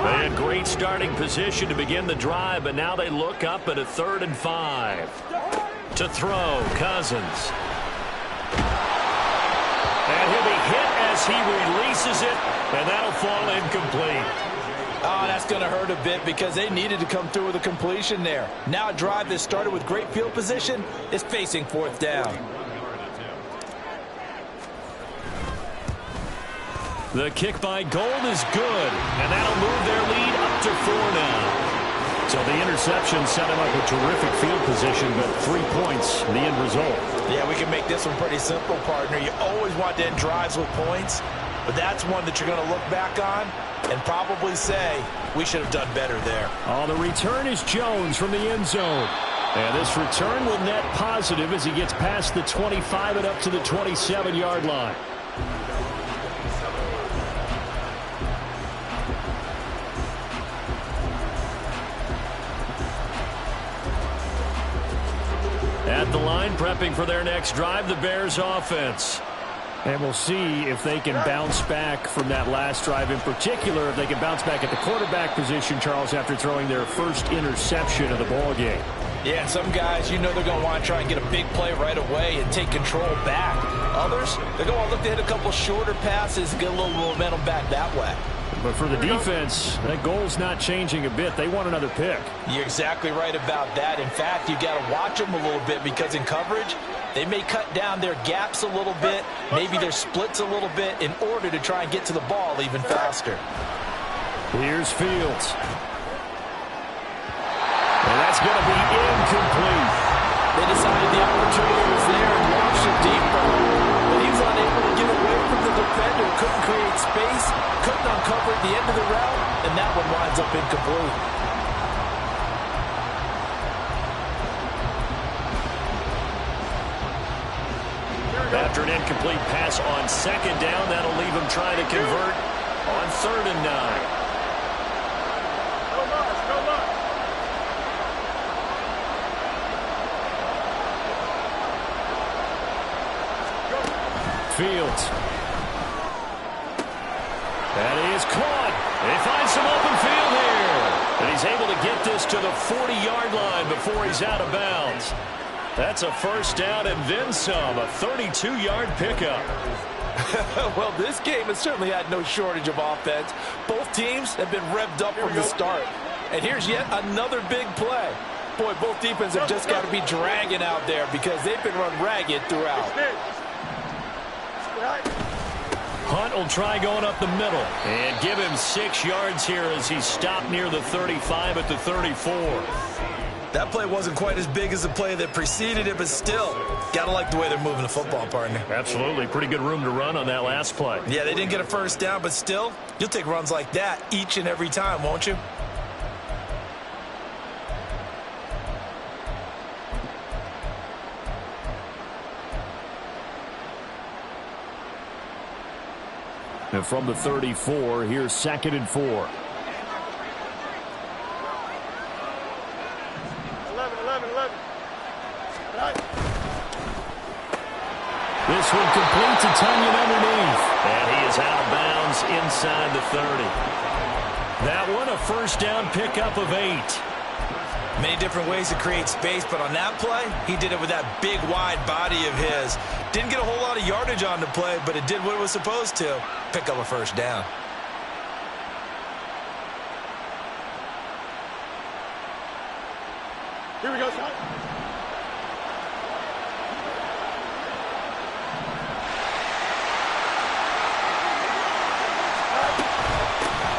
They had great starting position to begin the drive, but now they look up at a 3rd and 5. To throw, Cousins. And he'll be hit as he releases it, and that'll fall incomplete. Oh, that's going to hurt a bit because they needed to come through with a completion there. Now a drive that started with great field position is facing 4th down. The kick by Gold is good, and that'll move their lead up to 4 now. So the interception set him up with terrific field position, but 3 points, the end result. Yeah, we can make this one pretty simple, partner. You always want to end drives with points, but that's one that you're going to look back on and probably say, we should have done better there. Oh, the return is Jones from the end zone. And this return will net positive as he gets past the 25 and up to the 27-yard line. At the line, prepping for their next drive, the Bears offense. And we'll see if they can bounce back from that last drive. In particular, if they can bounce back at the quarterback position, Charles, after throwing their first interception of the ball game. Yeah, some guys, you know they're going to want to try and get a big play right away and take control back. Others, they're going to look to hit a couple shorter passes and get a little momentum back that way. But for the defense, that goal's not changing a bit. They want another pick. You're exactly right about that. In fact, you got to watch them a little bit because in coverage, they may cut down their gaps a little bit, maybe their splits a little bit in order to try and get to the ball even faster. Here's Fields. And that's going to be incomplete. They decided the opportunity was there and launched it deep, but he was unable to get away from the defender, couldn't create space, couldn't uncover at the end of the route, and that one winds up incomplete. incomplete pass on second down. That'll leave him trying to convert on 3rd and 9. No loss, no loss. Fields. That is caught. He finds some open field here. And he's able to get this to the 40-yard line before he's out of bounds. That's a first down and then some. A 32-yard pickup. Well, this game has certainly had no shortage of offense. Both teams have been revved up from the start. And here's yet another big play. Boy, both defenses have just got to be dragging out there because they've been run ragged throughout. Hunt will try going up the middle and give him 6 yards here as he stopped near the 35 at the 34. That play wasn't quite as big as the play that preceded it, but still, gotta like the way they're moving the football, partner. Absolutely. Pretty good room to run on that last play. Yeah, they didn't get a first down, but still, you'll take runs like that each and every time, won't you? And from the 34, here's 2nd and 4. 11, 11, 11. Right. This one complete to Tunyon underneath. And he is out of bounds inside the 30. That one a first down pickup of 8. Many different ways to create space, but on that play, he did it with that big, wide body of his. Didn't get a whole lot of yardage on the play, but it did what it was supposed to. Pick up a first down. Here we go, son.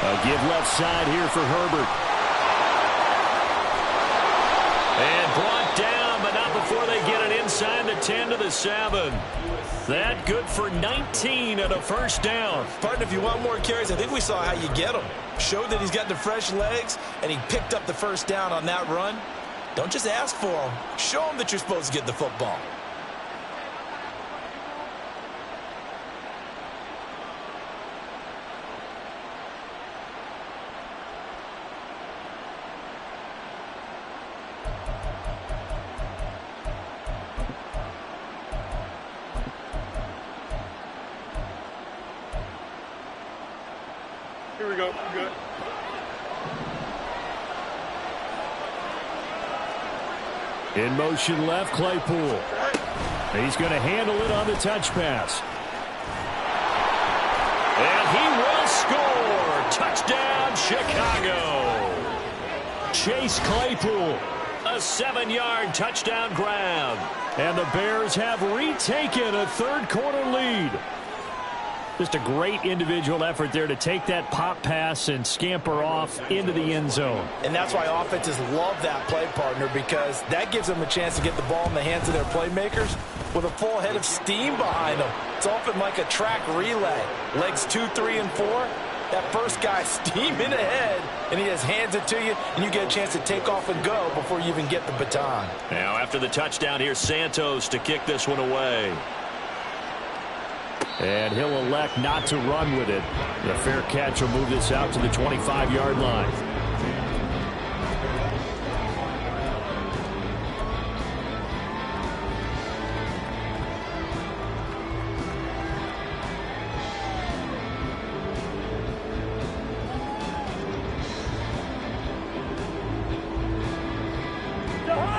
A give left side here for Herbert. And brought down, but not before they get it inside the 10 to the 7. That good for 19 and a first down. Partner, if you want more carries, I think we saw how you get them. Showed that he's got the fresh legs, and he picked up the first down on that run. Don't just ask for them. Show them that you're supposed to get the football. Here we go. Good. In motion left, Claypool. He's going to handle it on the touch pass. And he will score. Touchdown, Chicago. Chase Claypool. A 7-yard touchdown grab. And the Bears have retaken a third-quarter lead. Just a great individual effort there to take that pop pass and scamper off into the end zone. And that's why offenses love that play, partner, because that gives them a chance to get the ball in the hands of their playmakers with a full head of steam behind them. It's often like a track relay. Legs 2, 3, and 4. That first guy steaming ahead, and he just hands it to you, and you get a chance to take off and go before you even get the baton. Now, after the touchdown, here's Santos to kick this one away. And he'll elect not to run with it. The fair catch will move this out to the 25-yard line.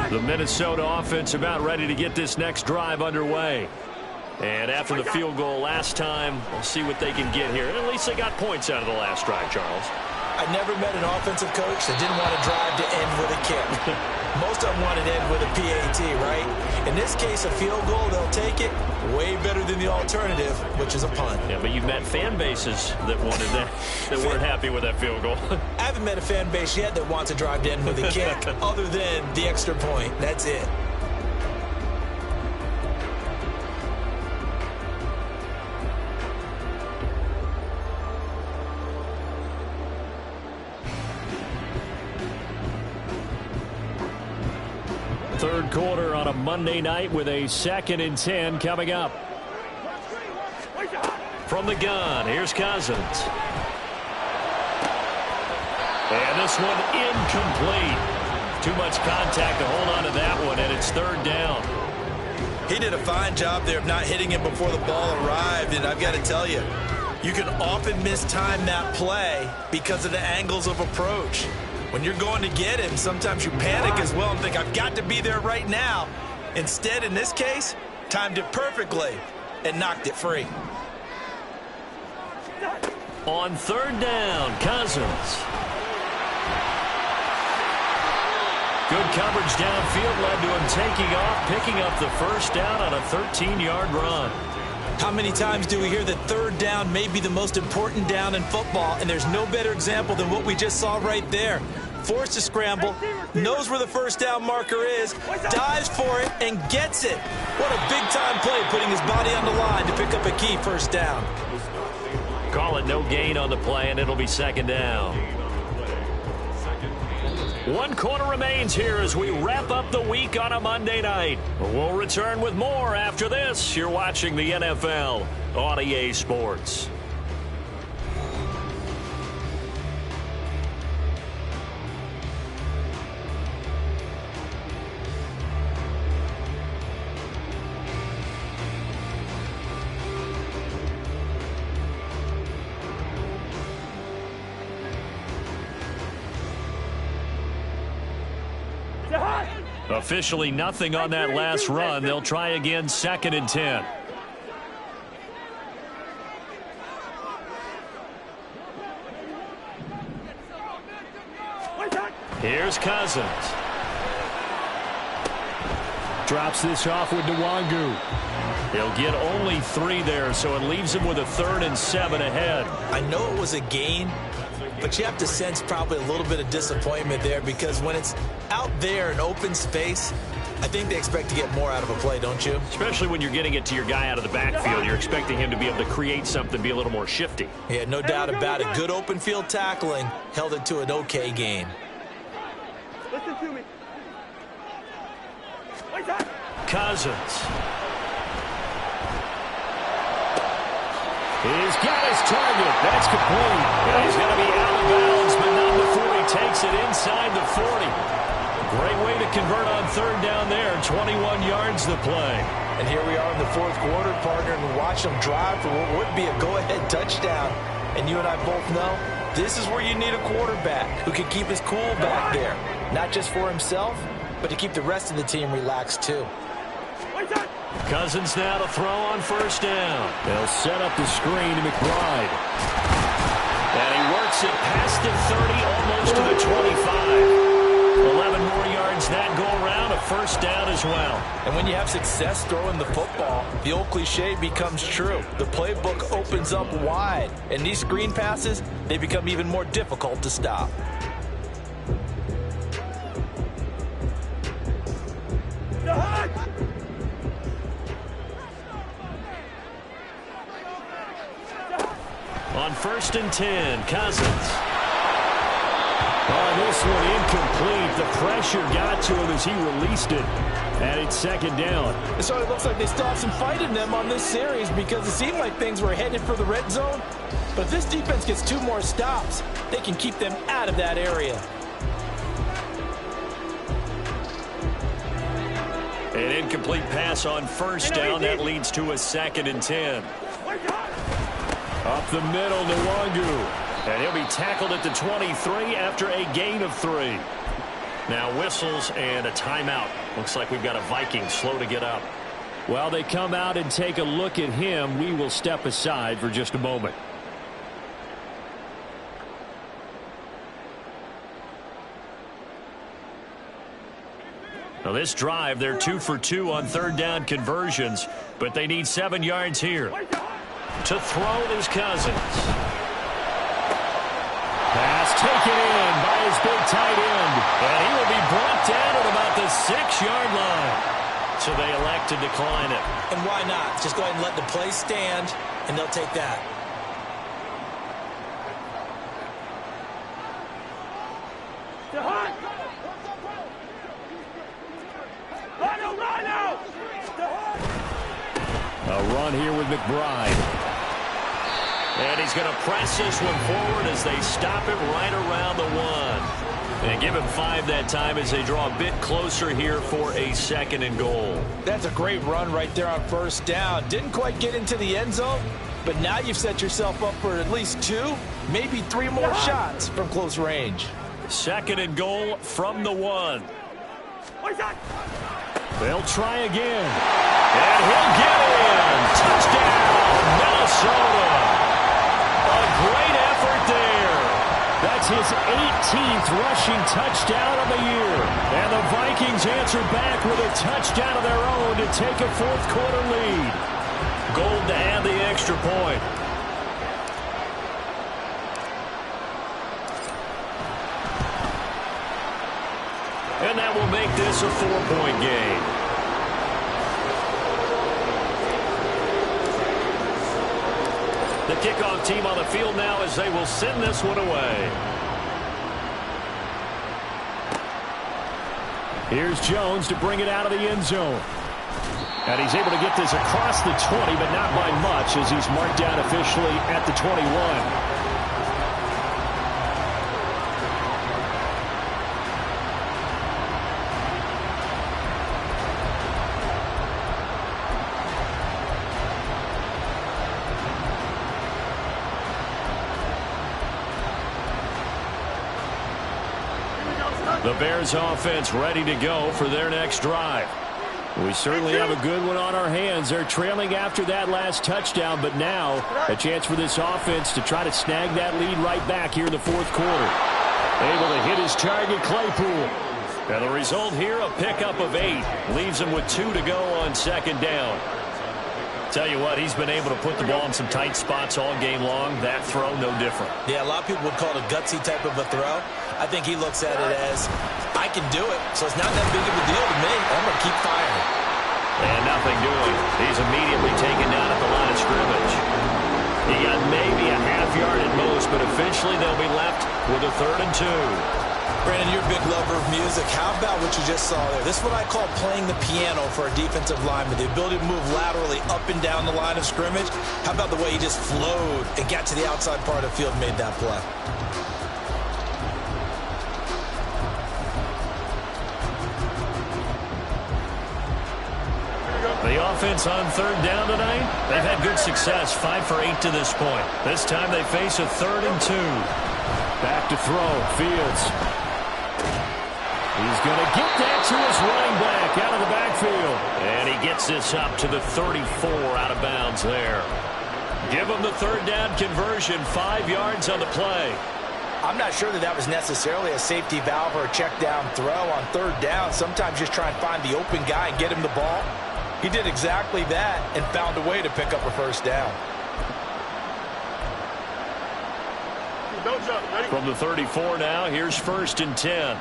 The Minnesota offense about ready to get this next drive underway. And after the field goal last time, we'll see what they can get here. And at least they got points out of the last drive, Charles. I never met an offensive coach that didn't want to drive to end with a kick. Most of them wanted to end with a PAT, right? In this case, a field goal, they'll take it. Way better than the alternative, which is a punt. Yeah, but you've met fan bases that wanted that, that weren't happy with that field goal. I haven't met a fan base yet that wants to drive to end with a kick other than the extra point. That's it. Third quarter on a Monday night with a 2nd and 10 coming up. From the gun, here's Cousins. And this one incomplete. Too much contact to hold on to that one, and it's third down. He did a fine job there of not hitting him before the ball arrived, and I've got to tell you, you can often mistime that play because of the angles of approach. When you're going to get him, sometimes you panic as well and think, I've got to be there right now. Instead, in this case, timed it perfectly and knocked it free. On third down, Cousins. Good coverage downfield led to him taking off, picking up the first down on a 13-yard run. How many times do we hear that third down may be the most important down in football, and there's no better example than what we just saw right there. Forced to scramble, knows where the first down marker is, dives for it, and gets it. What a big-time play, putting his body on the line to pick up a key first down. Call it no gain on the play, and it'll be second down. 1 quarter remains here as we wrap up the week on a Monday night. We'll return with more after this. You're watching the NFL on EA Sports. Officially nothing on that last run. They'll try again, 2nd and 10. Here's Cousins. Drops this off with Nwangu. He'll get only 3 there, so it leaves him with a 3rd and 7 ahead. I know it was a gain, but you have to sense probably a little bit of disappointment there, because when it's out there in open space, I think they expect to get more out of a play, don't you? Especially when you're getting it to your guy out of the backfield. You're expecting him to be able to create something, be a little more shifty. Yeah, no doubt about it. Good open field tackling held it to an okay gain. Listen to me. Cousins. He's got his target. That's complete. And he's going to be out of bounds, but not before he takes it inside the 40. Great way to convert on third down there. 21 yards the play. And here we are in the 4th quarter, partner, and watch them drive for what would be a go-ahead touchdown. And you and I both know this is where you need a quarterback who can keep his cool back there. Not just for himself, but to keep the rest of the team relaxed too. Cousins now to throw on first down. They'll set up the screen to McBride. And he works it past the 30, almost to the 25. 11 more yards that go around, a first down as well. And when you have success throwing the football, the old cliche becomes true. The playbook opens up wide, and these screen passes, they become even more difficult to stop. On 1st and 10, Cousins. Oh, this one incomplete. The pressure got to him as he released it. And it's 2nd down. So it looks like they still have some fight in them on this series, because it seemed like things were headed for the red zone. But if this defense gets 2 more stops, they can keep them out of that area. An incomplete pass on first down. That leads to a 2nd and 10. Up the middle, Nwangu. And he'll be tackled at the 23 after a gain of 3. Now whistles and a timeout. Looks like we've got a Viking slow to get up. While they come out and take a look at him, we will step aside for just a moment. Now this drive, they're 2 for 2 on third down conversions, but they need 7 yards here. To throw is Cousins. Pass taken in by his big tight end. And he will be brought down at about the 6-yard line. So they elect to decline it. And why not? Just go ahead and let the play stand, and they'll take that. A run here with McBride. And he's going to press this one forward as they stop it right around the 1. And give him 5 that time as they draw a bit closer here for a 2nd and goal. That's a great run right there on first down. Didn't quite get into the end zone, but now you've set yourself up for at least 2, maybe 3 more shots from close range. 2nd and goal from the 1. They'll try again. And he'll get in. Touchdown, Minnesota. A great effort there. That's his 18th rushing touchdown of the year. And the Vikings answer back with a touchdown of their own to take a 4th quarter lead. Gold to add the extra point. And that will make this a 4-point game. The kickoff team on the field now as they will send this one away. Here's Jones to bring it out of the end zone. And he's able to get this across the 20, but not by much as he's marked down officially at the 21. The Bears offense ready to go for their next drive. We certainly have a good one on our hands. They're trailing after that last touchdown, but now a chance for this offense to try to snag that lead right back here in the 4th quarter. Able to hit his target, Claypool. And the result here, a pickup of 8. Leaves him with 2 to go on 2nd down. Tell you what, he's been able to put the ball in some tight spots all game long. That throw, no different. Yeah, a lot of people would call it a gutsy type of a throw. I think he looks at it as, I can do it, so it's not that big of a deal to me. I'm going to keep firing. And nothing doing. He's immediately taken down at the line of scrimmage. He got maybe a half yard at most, but eventually they'll be left with a 3rd and 2. Brandon, you're a big lover of music. How about what you just saw there? This is what I call playing the piano for a defensive lineman. The ability to move laterally up and down the line of scrimmage. How about the way he just flowed and got to the outside part of the field and made that play? The offense on 3rd down tonight, they've had good success, 5 for 8 to this point. This time they face a 3rd and 2. Back to throw, Fields. He's going to get that to his running back out of the backfield. And he gets this up to the 34 out of bounds there. Give him the 3rd down conversion, 5 yards on the play. I'm not sure that that was necessarily a safety valve or a check down throw on 3rd down. Sometimes just try and find the open guy and get him the ball. He did exactly that and found a way to pick up a 1st down. From the 34 now, here's 1st and 10.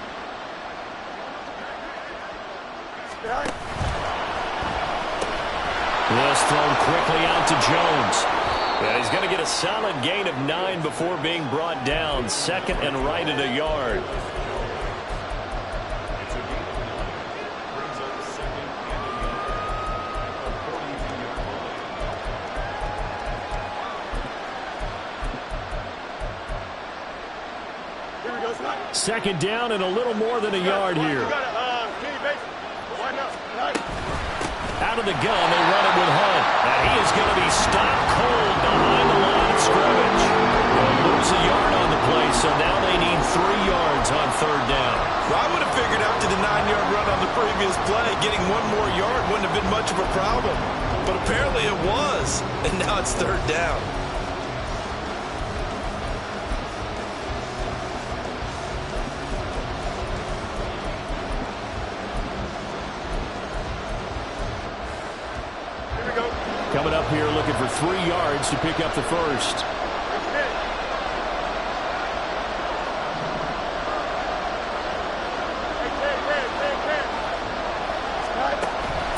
This thrown quickly out to Jones. And he's going to get a solid gain of 9 before being brought down. 2nd and right at a yard. Second down and a little more than a yard here. Out of the gun, they run it with Hunt. And he is going to be stopped cold behind the line of scrimmage. They'll lose a yard on the play, so now they need 3 yards on 3rd down. Well, I would have figured after the 9-yard run on the previous play, getting 1 more yard wouldn't have been much of a problem. But apparently it was, and now it's 3rd down. Coming up here looking for 3 yards to pick up the 1st.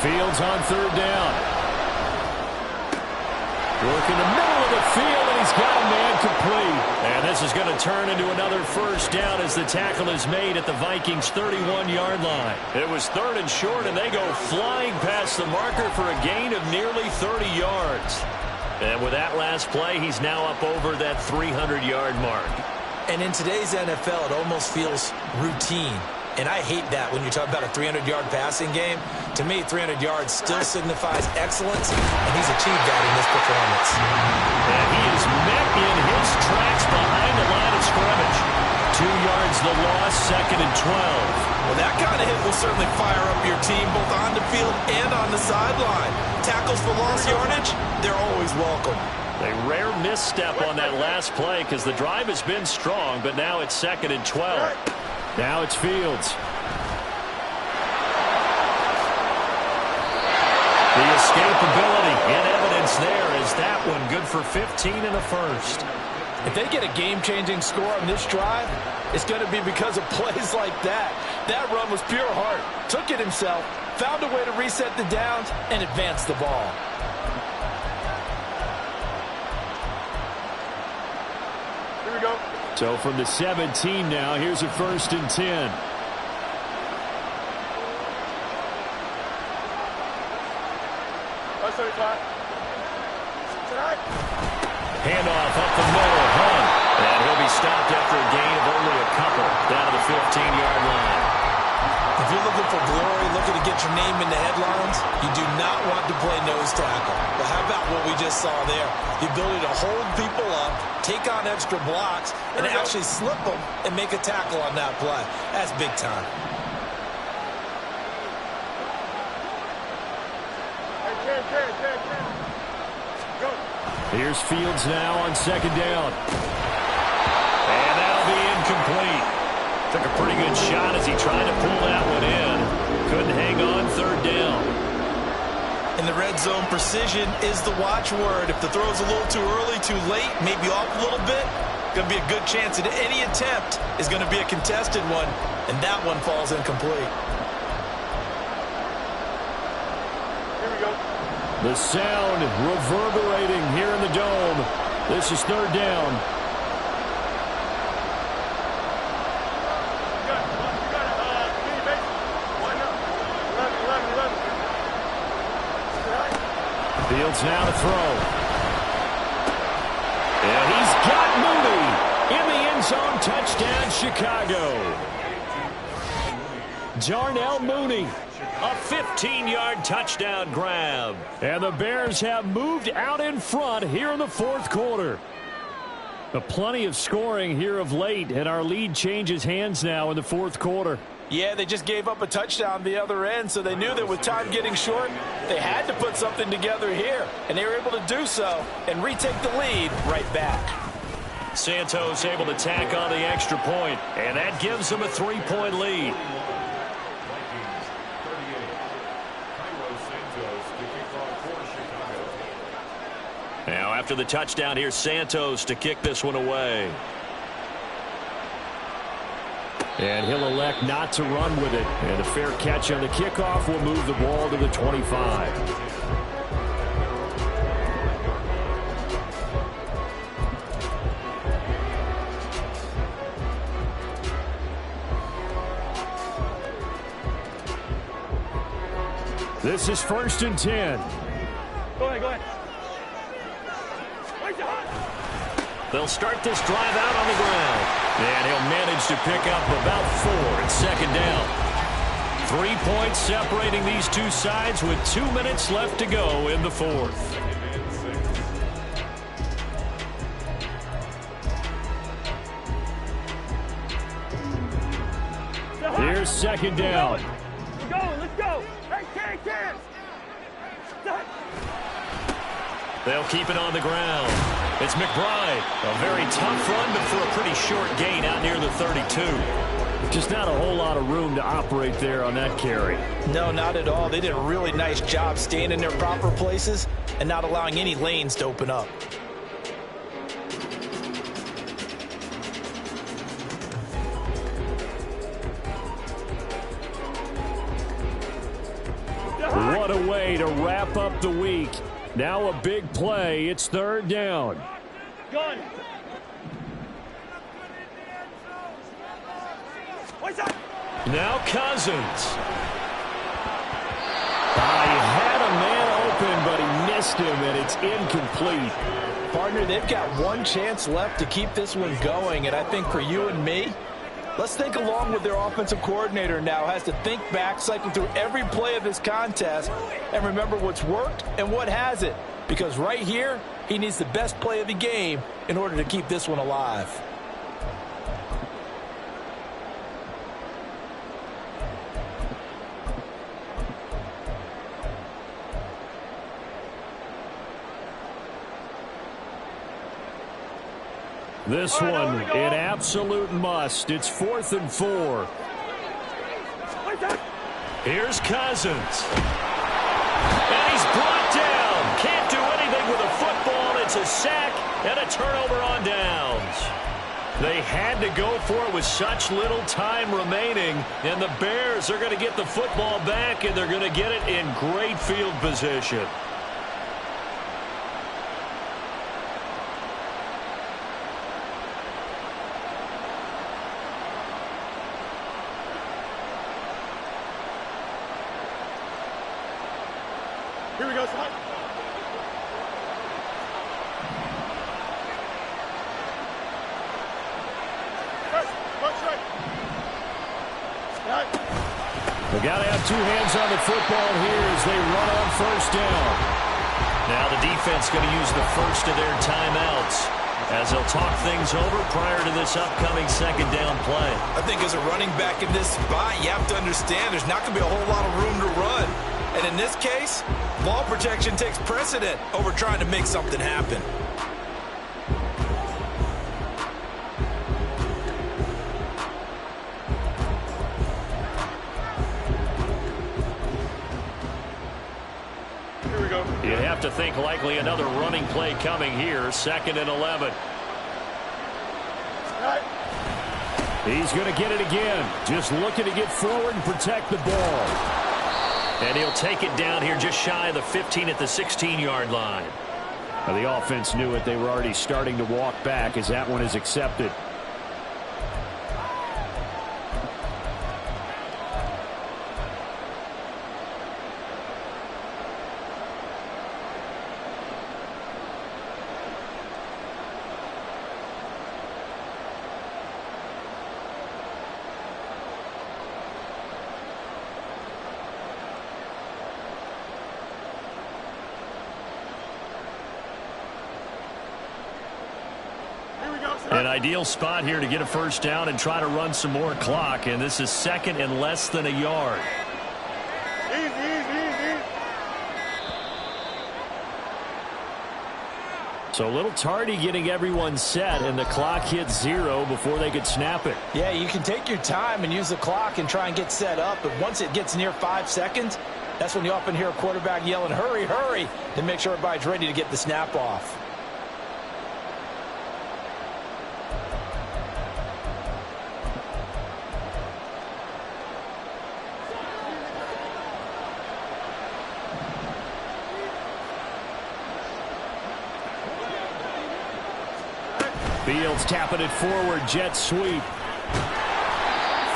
Fields on 3rd down. Working the middle of the field, and he's got a man complete. And this is going to turn into another 1st down as the tackle is made at the Vikings' 31-yard line. It was 3rd and short, and they go flying past the marker for a gain of nearly 30 yards. And with that last play, he's now up over that 300-yard mark. And in today's NFL, it almost feels routine. And I hate that when you talk about a 300-yard passing game. To me, 300 yards still signifies excellence, and he's achieved that in this performance. And he is met in his tracks behind the line of scrimmage. 2 yards the loss, 2nd and 12. Well, that kind of hit will certainly fire up your team both on the field and on the sideline. Tackles for lost yardage, they're always welcome. A rare misstep on that last play because the drive has been strong, but now it's 2nd and 12. Now it's Fields. The escapability and evidence there is that one good for 15 in the first. If they get a game-changing score on this drive, it's going to be because of plays like that. That run was pure heart. Took it himself, found a way to reset the downs, and advance the ball. Here we go. So from the 17 now, here's a 1st and 10. Handoff up the middle, Hunt. And he'll be stopped after a gain of only a couple down to the 15-yard line. If you're looking for glory, looking to get your name in the headlines, you do not want to play nose tackle. But how about what we just saw there? The ability to hold people up, take on extra blocks, and actually slip them and make a tackle on that play. That's big time. Here's Fields now on 2nd down. And that'll be incomplete. Took a pretty good shot as he tried to pull that one in. Couldn't hang on 3rd down. In the red zone, precision is the watchword. If the throw's a little too early, too late, maybe off a little bit, going to be a good chance that any attempt is going to be a contested one, and that one falls incomplete. Here we go. The sound reverberating here in the dome. This is 3rd down. Fields now to throw. And he's got Mooney in the end zone. Touchdown, Chicago. Darnell Mooney. A 15-yard touchdown grab. And the Bears have moved out in front here in the 4th quarter. But plenty of scoring here of late, and our lead changes hands now in the 4th quarter. Yeah, they just gave up a touchdown the other end, so they knew that with time getting short, they had to put something together here. And they were able to do so and retake the lead right back. Santos able to tack on the extra point, and that gives them a 3-point lead. Now after the touchdown, here's Santos to kick this one away. And he'll elect not to run with it. And a fair catch on the kickoff will move the ball to the 25. This is 1st and 10. Go ahead, go ahead. They'll start this drive out on the ground. And he'll manage to pick up about 4 at 2nd down. 3 points separating these two sides with 2 minutes left to go in the 4th. Here's 2nd down. Let's go, let's go. Hey, can. They'll keep it on the ground. It's McBride. A very tough run, but for a pretty short gain out near the 32. Just not a whole lot of room to operate there on that carry. No, not at all. They did a really nice job staying in their proper places and not allowing any lanes to open up. What a way to wrap up the week. Now a big play. It's 3rd down. Gun. Now Cousins. He had a man open, but he missed him, and it's incomplete. Partner, they've got one chance left to keep this one going, and I think for you and me, let's think along with their offensive coordinator now. Has to think back, cycle through every play of this contest, and remember what's worked and what hasn't. Because right here, he needs the best play of the game in order to keep this one alive. This one, an absolute must. It's 4th and 4. Here's Cousins. And he's brought down. Can't do anything with a football. It's a sack and a turnover on downs. They had to go for it with such little time remaining. And the Bears are going to get the football back, and they're going to get it in great field position. Here we go, son. They've got to have two hands on the football here as they run on first down. Now the defense going to use the first of their timeouts as they'll talk things over prior to this upcoming second down play. I think as a running back in this spot, you have to understand there's not going to be a whole lot of room to run. And in this case, ball protection takes precedent over trying to make something happen. Here we go. You have to think likely another running play coming here, 2nd and 11. He's going to get it again. Just looking to get forward and protect the ball. And he'll take it down here just shy of the 15 at the 16-yard line. Now, the offense knew it. They were already starting to walk back as that one is accepted. An ideal spot here to get a first down and try to run some more clock. And this is 2nd and less than a yard. Easy, easy, easy. So a little tardy getting everyone set, and the clock hits 0 before they could snap it. Yeah, you can take your time and use the clock and try and get set up. But once it gets near 5 seconds, that's when you often hear a quarterback yelling, hurry, hurry, to make sure everybody's ready to get the snap off. Fields tapping it forward, jet sweep.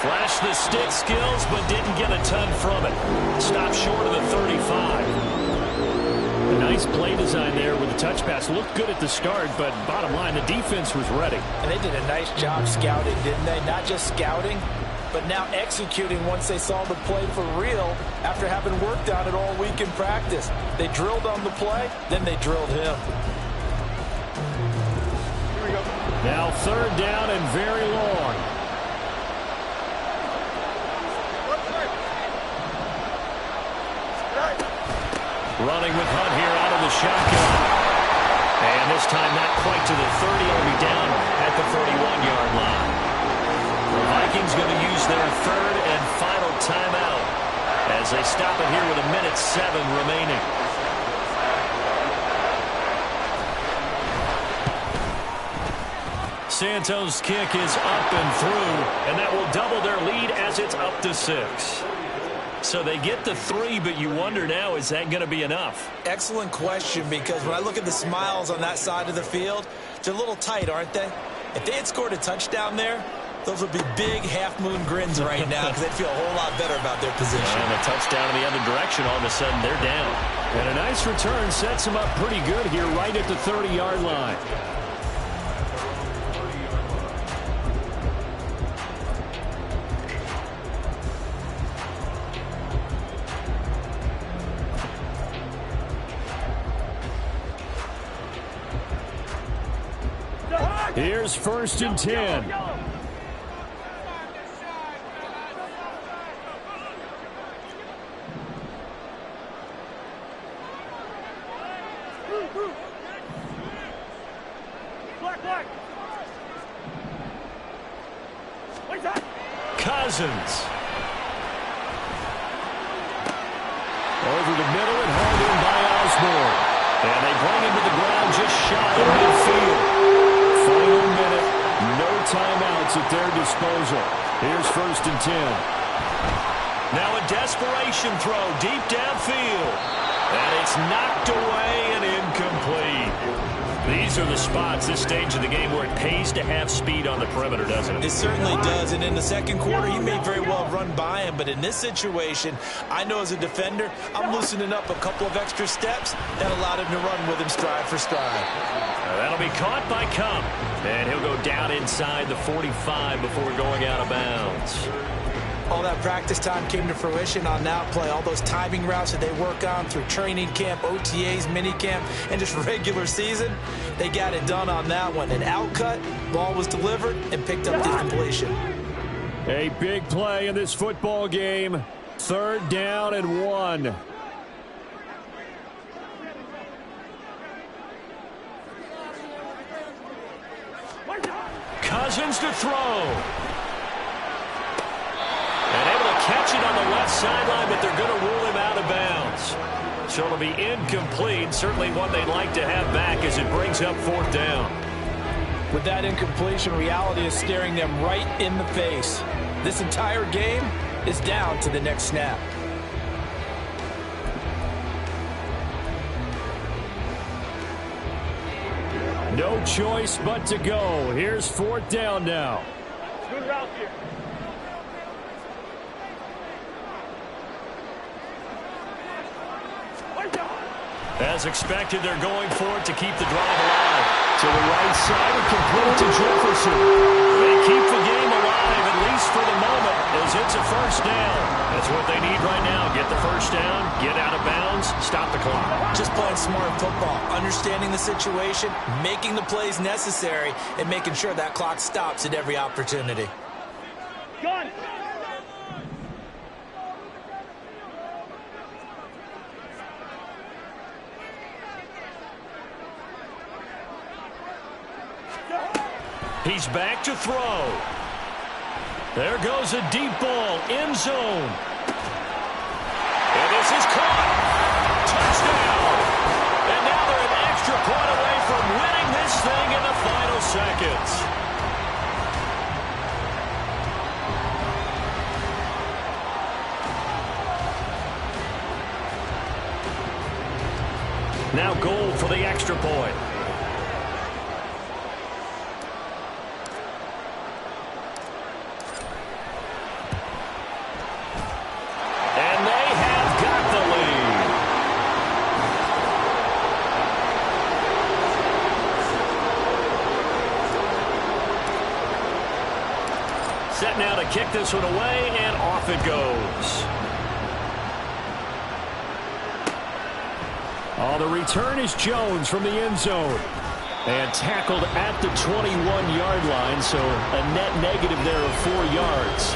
Flashed the stick skills, but didn't get a ton from it. Stopped short of the 35. A nice play design there with the touch pass. Looked good at the start, but bottom line, the defense was ready. And they did a nice job scouting, didn't they? Not just scouting, but now executing once they saw the play for real after having worked on it all week in practice. They drilled on the play, then they drilled him. Now 3rd down and very long. Running with Hunt here out of the shotgun. And this time not quite to the 30. It'll be down at the 41-yard line. The Vikings going to use their 3rd and final timeout as they stop it here with 1:07 remaining. Santos' kick is up and through, and that will double their lead as it's up to 6. So they get the 3, but you wonder now, is that going to be enough? Excellent question, because when I look at the smiles on that side of the field, they're a little tight, aren't they? If they had scored a touchdown there, those would be big half-moon grins right now because they'd feel a whole lot better about their position. And a touchdown in the other direction, all of a sudden they're down. And a nice return sets him up pretty good here right at the 30-yard line. Here's 1st and 10. Cousins. Over the middle and hauled in by Osborne. And they bring him to the ground just shy of midfield. Final minute. No timeouts at their disposal. Here's 1st and 10. Now a desperation throw deep downfield. And it's knocked away and incomplete. These are the spots, this stage of the game, where it pays to have speed on the perimeter, doesn't it? It certainly does. And in the second quarter, he may very well run by him. But in this situation, I know as a defender, I'm loosening up a couple of extra steps that allowed him to run with him stride for stride. That'll be caught by Kupp. And he'll go down inside the 45 before going out of bounds. All that practice time came to fruition on that play. All those timing routes that they work on through training camp, OTAs, minicamp, and just regular season, they got it done on that one. An outcut, ball was delivered, and picked up the completion. A big play in this football game. 3rd down and 1. Cousins to throw. And able to catch it on the left sideline, but they're going to rule him out of bounds. So it'll be incomplete. Certainly one they'd like to have back as it brings up 4th down. With that incompletion, reality is staring them right in the face. This entire game is down to the next snap. No choice but to go. Here's 4th down now. Good route here. As expected, they're going for it to keep the drive alive. To the right side and complete to Jefferson. They keep the game alive, at least for the moment, as it's a 1st down. That's what they need right now. Get the 1st down, get out of bounds, stop the clock. Just playing smart football, understanding the situation, making the plays necessary, and making sure that clock stops at every opportunity. Gun. He's back to throw. There goes a deep ball, end zone. And this is caught. Touchdown. And now they're an extra point away from winning this thing in the final seconds. Now goal for the extra point. Set now to kick this one away, and off it goes. Oh, the return is Jones from the end zone. And tackled at the 21-yard line, so a net negative there of 4 yards.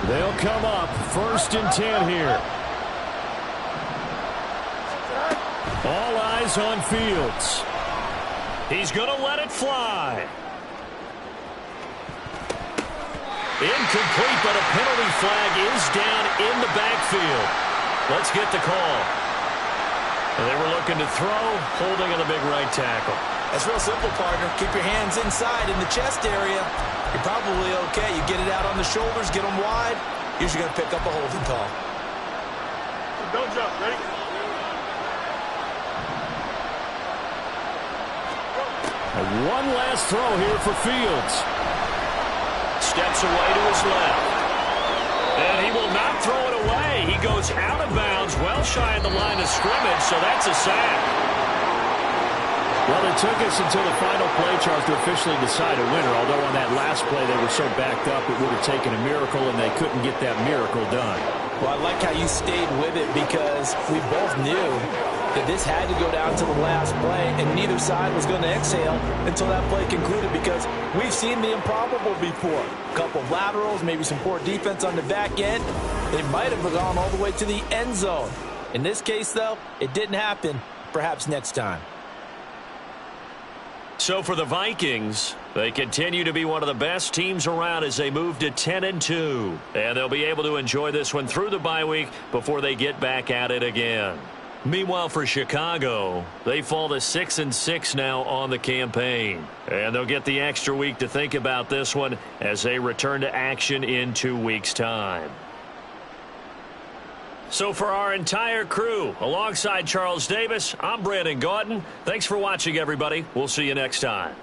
They'll come up 1st and 10 here. All eyes on Fields. He's going to let it fly. Incomplete, but a penalty flag is down in the backfield. Let's get the call. And they were looking to throw, holding on the big right tackle. That's real simple, partner. Keep your hands inside in the chest area. You're probably okay. You get it out on the shoulders, get them wide. Usually going to pick up a holding call. Don't jump. Ready? And one last throw here for Fields. Steps away to his left. And he will not throw it away. He goes out of bounds, well shy of the line of scrimmage, so that's a sack. Well, it took us until the final play, Charles, to officially decide a winner, although on that last play they were so backed up it would have taken a miracle, and they couldn't get that miracle done. Well, I like how you stayed with it because we both knew that this had to go down to the last play, and neither side was going to exhale until that play concluded because we've seen the improbable before. A couple of laterals, maybe some poor defense on the back end. They might have gone all the way to the end zone. In this case, though, it didn't happen. Perhaps next time. So for the Vikings, they continue to be one of the best teams around as they move to 10-2. And they'll be able to enjoy this one through the bye week before they get back at it again. Meanwhile, for Chicago, they fall to 6-6 now on the campaign. And they'll get the extra week to think about this one as they return to action in 2 weeks' time. So for our entire crew, alongside Charles Davis, I'm Brandon Gaudin. Thanks for watching, everybody. We'll see you next time.